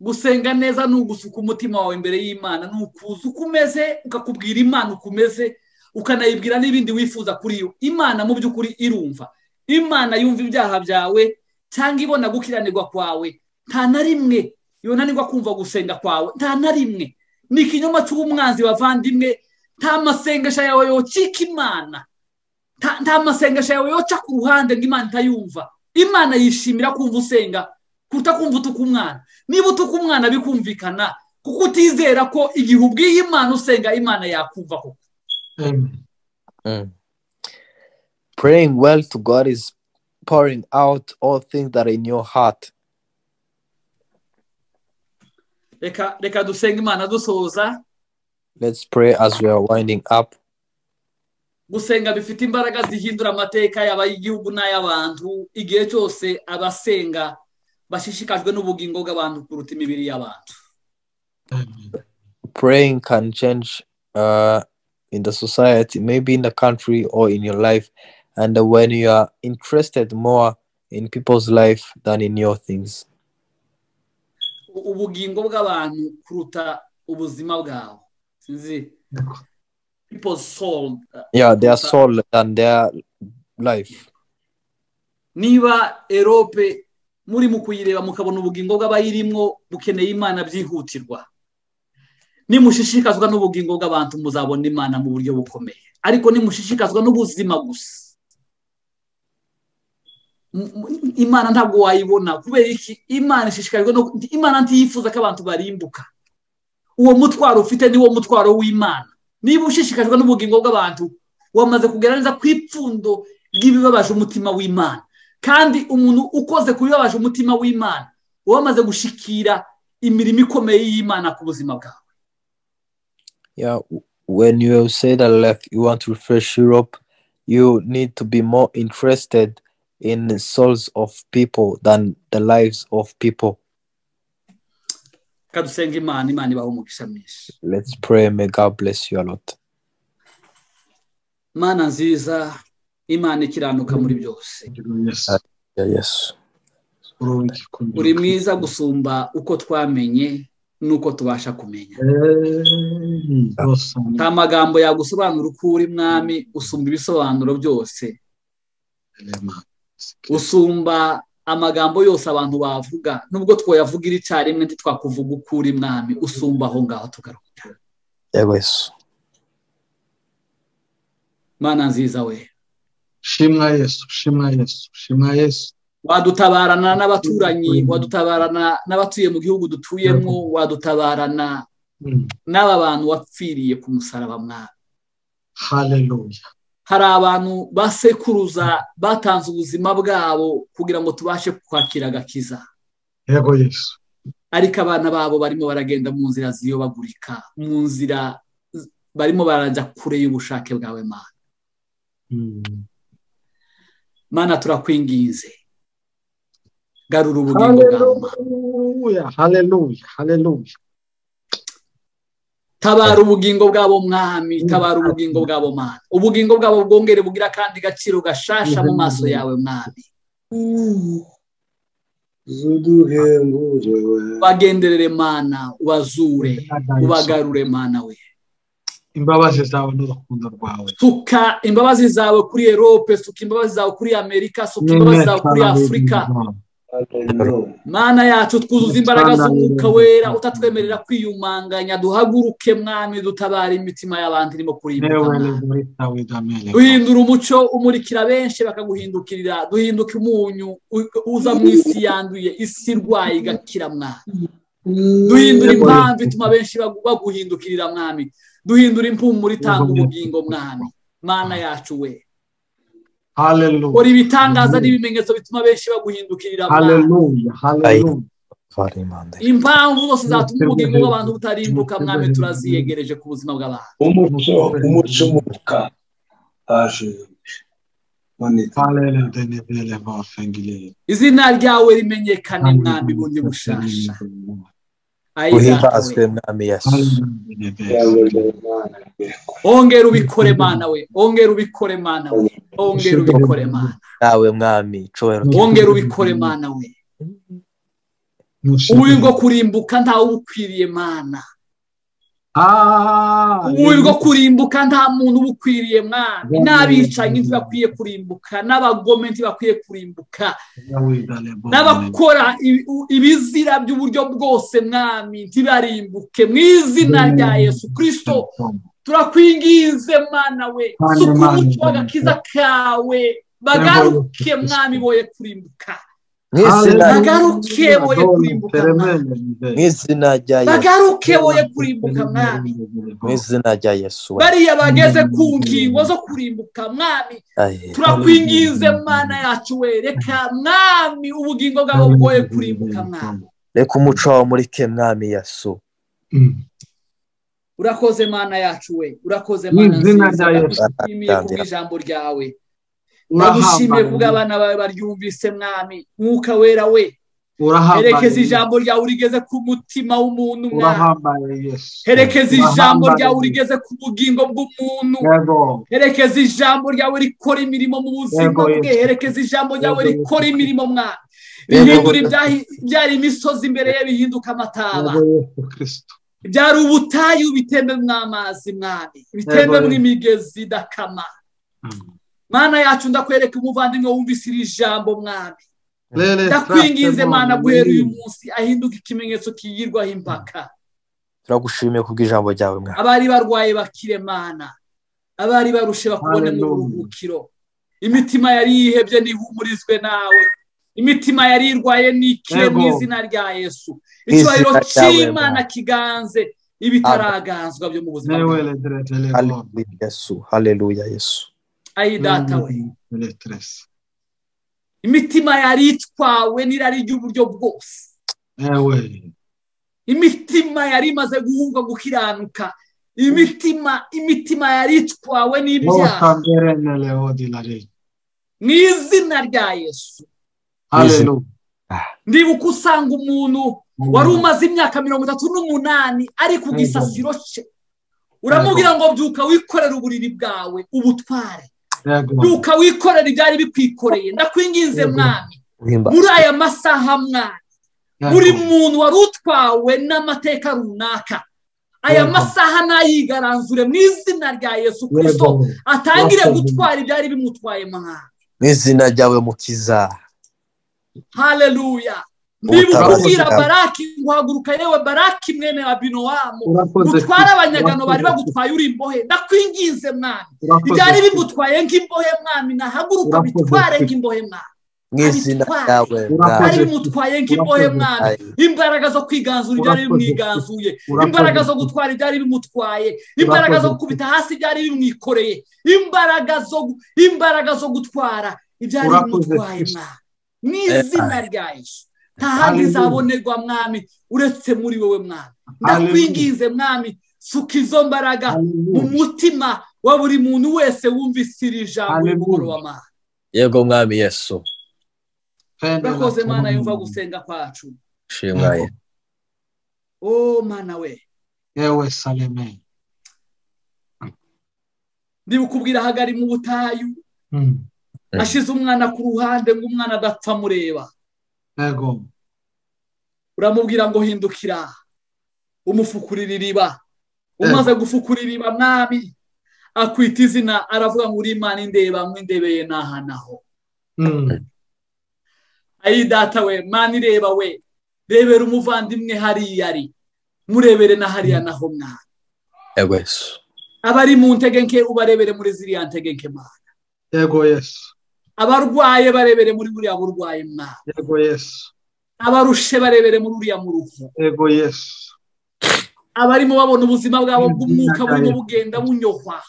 Gusenga neza nugusuka umutima wawe imbere y'Imana nukuza ukumeze ukakubwira Imana ukumeze ukanayibwira n'ibindi wifuza kuri yo. Imana mu by'ukuri irumva. Imana yumva ibyaha byawe cyangwa ibona gukiranirwa kwawe. Nta na rimwe yonanirwa kumva gusenga kwawe. Nta na rimwe. Ni ikinyoma cy'umwanzi bavandimwe. Nta masengesho yawe yocika Imana. Nta masengesho yawe yoca ku ruhande ngo Imana itayumva. Imana yishimira kumva usenga kuruta kumva utuka umwana. Niba utuka umwana bikumvikana kuko utizera ko igihe ubwiye Imana usenga Imana yakumva ko. Praying well to God is pouring out all things that are in your heart. Reka dusenga Imana dusoza. Let's pray as we are winding up. Gusenga bifite imbaraga zihindura amateka y'abayigihugu n'ay'abantu igihe cyose abasenga bashishikajwe n'ubugingo bw'abantu kuruta imibiri y'abantu. Praying can change in the society, maybe in the country or in your life, and when you are interested more in people's life than in your things. Ubugingo bw'abantu kuruta ubuzima bwawe. Sinzi. People's soul. Their soul than their life. Niba Europe muri mu kuyireba mukabona ubugingo bw'abayirimwo bukeneye Imana byihutirwa. Nimushishikazwa n'ubugingo bw'abantu muzabona Imana mu buryo bukomeye. Ariko nimushishikazwa n'ubuzima gusa. Imana ntabwo wayibona kubera iki Imana ishishikajwe no Imana ntiyifuza ko abantu barimbuka. Uwo mutwaro ufite ni wo mutwaro w'Imana. Niba ushishikajwe n'ubugingo bw'abantu wamaze kugerageza kwipfundo ry'ibibabaje umutima w'Imana. Kandi umuntu ukoze kubibabaje umutima w'Imana wamaze gushikira imirimo ikomeye y'Imana ku buzima bwawe. When you say that like you want to refresh Europe, you need to be more interested in the souls of people than the lives of people. Kadusenga Imana ibahe umugisha mwinshi. Let's pray. May God bless you a lot. Mana nziza, Imana ikiranuka muri byose. Yes. Uri mwiza gusumba uko twamenye nuko tubasha kumenya. Nta magambo yagusobanura uko uri mwami usumba ibisobanuro byose. Usumba amagambo yose abantu bavuga nubwo twoyavugira icyarimwe ntitwakuvuga uko uri mwami usumba aho ngaho tugaruka. Yes. Mana nziza we. Shimwa Yesu. Wadutabarana n'abaturanyi, wadutabarana n'abatuye mu gihugu dutuyemo, wadutabarana n'aba bantu wapfiriye ku musaraba mwami. Hallelujah. Hari abantu basekuruza batanze ubuzima bwabo kugira ngo tubashe kwakira agakiza. Yego Yesu. Ariko abana babo barimo baragenda mu nzira ziyobagurika, mu nzira barimo barajya kure y'ubushake bwawe Mana. Mana turakwinginze. Garura ubugingo bwawe. Hallelujah. Tabara ubugingo bwabo mwami, tabara ubugingo bwabo Mana. Ubugingo bwabo bwongere bugira kandi gaciro gashasha mu maso yawe mwami. Bagenderere Mana, ubazure, ubagarure Mana we. Imbabazi zawe n'urukundo rwawe. Suka imbabazi zawe kuri Europe, suka imbabazi zawe kuri Amerika, suka imbabazi zawe kuri Afrika. Mana yacu twuzuza imbaraga z'umwuka wera utatwemerera kwiyumanganya duhaguruke mwami dutabara imitima y'abandi irimo kurimbuka duhindura umuco umurikira benshi bakaguhindukirira duhinduke umunyu uza mu isi yanduye isi irwaye igakira mwami duhindura impamvu ituma benshi baguhindukirira mwami duhindura impumuro itanga ubugingo mwami Mana yacu we Hallelujah. Ori bitangaza n'ibimenyetso bituma benshi baguhindukirira Hallelujah. Hallelujah. impamvu zose zatuma ubugingo bw'abantu butarimbuka mwami turaziyegereje ku buzima bw'abantu umuca izina ryawe rimenyekane mwami bundi bushasha uhimbazwe mwami Yesu ongera ubikore Mana we ongera ubikore Mana we ongera ubikore Mana nawe mwami cobero ongera ubikore Mana we ububi bwo kurimbuka ntawe ubukwiriye Mana ububi bwo kurimbuka nta muntu ubukwiriye mwami n'abicanyi ntibakwiye kurimbuka n'abagome ntibakwiye kurimbuka n'abakora ibizira by'uburyo bwose mwami ntibarimbuke mu izina rya Yesu Kristo turakwinginze Mana we suka umuco w'agakiza kawe bagaruke mwami boye kurimbuka bagaruke boye kurimbuka mw'izina rya Yesu bagaruke boye kurimbuka mwami mw'izina rya Yesu bariya bageze ku ngingo zo kurimbuka mwami turakwinginze Mana yacu we reka mwami ubugingo bwabo bwoye kurimbuka mwami reka umuco wawe umurike mwami Yesu urakoze Mana yacu we urakoze Mana nziza ndagushimiye kubw'ijambo ryawe ndagushimiye kubw'abana bawe baryumvise mwami mwuka wera we herekeza ijambo ryawe urigeze ku mutima w'umuntu mwami herekeza ijambo ryawe urigeze ku bugingo bw'umuntu herekeza ijambo ryawe rikora imirimo mu buzima bwe herekeza ijambo ryawe rikora imirimo mwami bihindura ibyari imisozi imbere ye bihinduka amataba byari ubutayu bitembe mw'amazi mwami bitembe mw'imigezi idakama Mana yacu ndakwereka umuvandimwe wumvise iri jambo mwami ndakwinginze Mana guhera uyu munsi ahinduka ikimenyetso kigirwaho impaka turagushimiye kubw'ijambo ryawe mwami abari barwaye bakire Mana abari barushe bakubone mu buruhukiro imitima yari yihebye nihumurizwe nawe imitima yari irwaye nikire mu izina rya Yesu icyubahiro cy'Imana kiganze ibitaraganzwa byo mu buzima bwawe haleluya Yesu haleluya Yesu ayi data we imitima yari itwawe n'irari ry'uburyo bwose imitima yari imaze guhunga gukiranuka imitima yari itwawe n'ibyaha mu izina rya Yesu ndibuka usanga umuntu wari umaze imyaka 38 ari ku gisasiro cye uramubwira ngo byuka wikorera uburiri bwawe ubutware byuka wikorera ibyari bikwikoreye ndakwinginze mwami muri aya masaha mwami buri muntu wari utwawe n'amateka runaka aya masaha nayigaranzure mu izina rya Yesu Kristo atangire gutwara ibyari bimutwaye mwami mu izina ryawe mukiza haleluya ndibukubwira Baraki guhaguruka yewe Baraki mwene Abinowamu gutwara abanyagano bari bagutwaye uri imbohe ndakwinginze mwami ibyari bimutwaye nk'imbohe mwami nahaguruka bitware nk'imbohe mwami mw'izina ryawe bari bimutwaye nk'imbohe mwami imbaraga zo kwiganzura ibyari bimwiganzuye imbaraga zo gutwara ibyari bimutwaye imbaraga zo gukubita hasi ibyari bimwikoreye imbaraga zo gutwara ibyari bimutwaye mwami mw'izina rya Yesu tahandi zabonerwa mwami uretse muri wowe mwami ndakwingize mwami suka izo mbaraga mu mutima wa buri muntu wese wumvise iri jambo y'umugoroba mwami yego mwami Yesu urakoze Mana yumva gusenga kwacu shimwaye Mana we yewe saleme ndibukubwira hagari mu butayu ashize umwana ku ruhande ngo umwana adapfa mureba yego uramubwira ngo hindukira umufukurira iriba umaze gufukura iriba mwami akwita izina aravuga ngo uri Imana indeba mwindebeye nahanaho ayi data we Mana ireba we rebera umuvandimwe hariya ari murebere na hariya naho mwana yego Yesu abari mu ntegenke ubarebere muri ziriya ntegenke Mana yego Yesu abarwaye barebere muri buriya burwaye Mana yego Yesu abarushe barebere muri uriya muruho yego Yesu abarimo babona ubuzima bwabo bw'umwuka burimo bugenda bunyohwa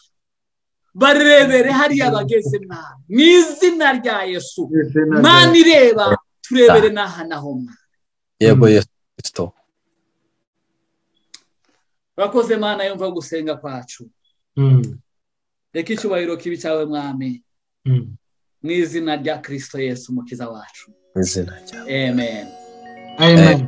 barebere hariya bageze Mana mu izina rya Yesu Mana ireba turebere naha naho Mana yego Yesu Kristo bakoze Mana yumva gusenga kwacu reka icyubahiro kibi cyawe mwami mu izina rya Kristo Yesu umukiza wacu mu izina rya amen amen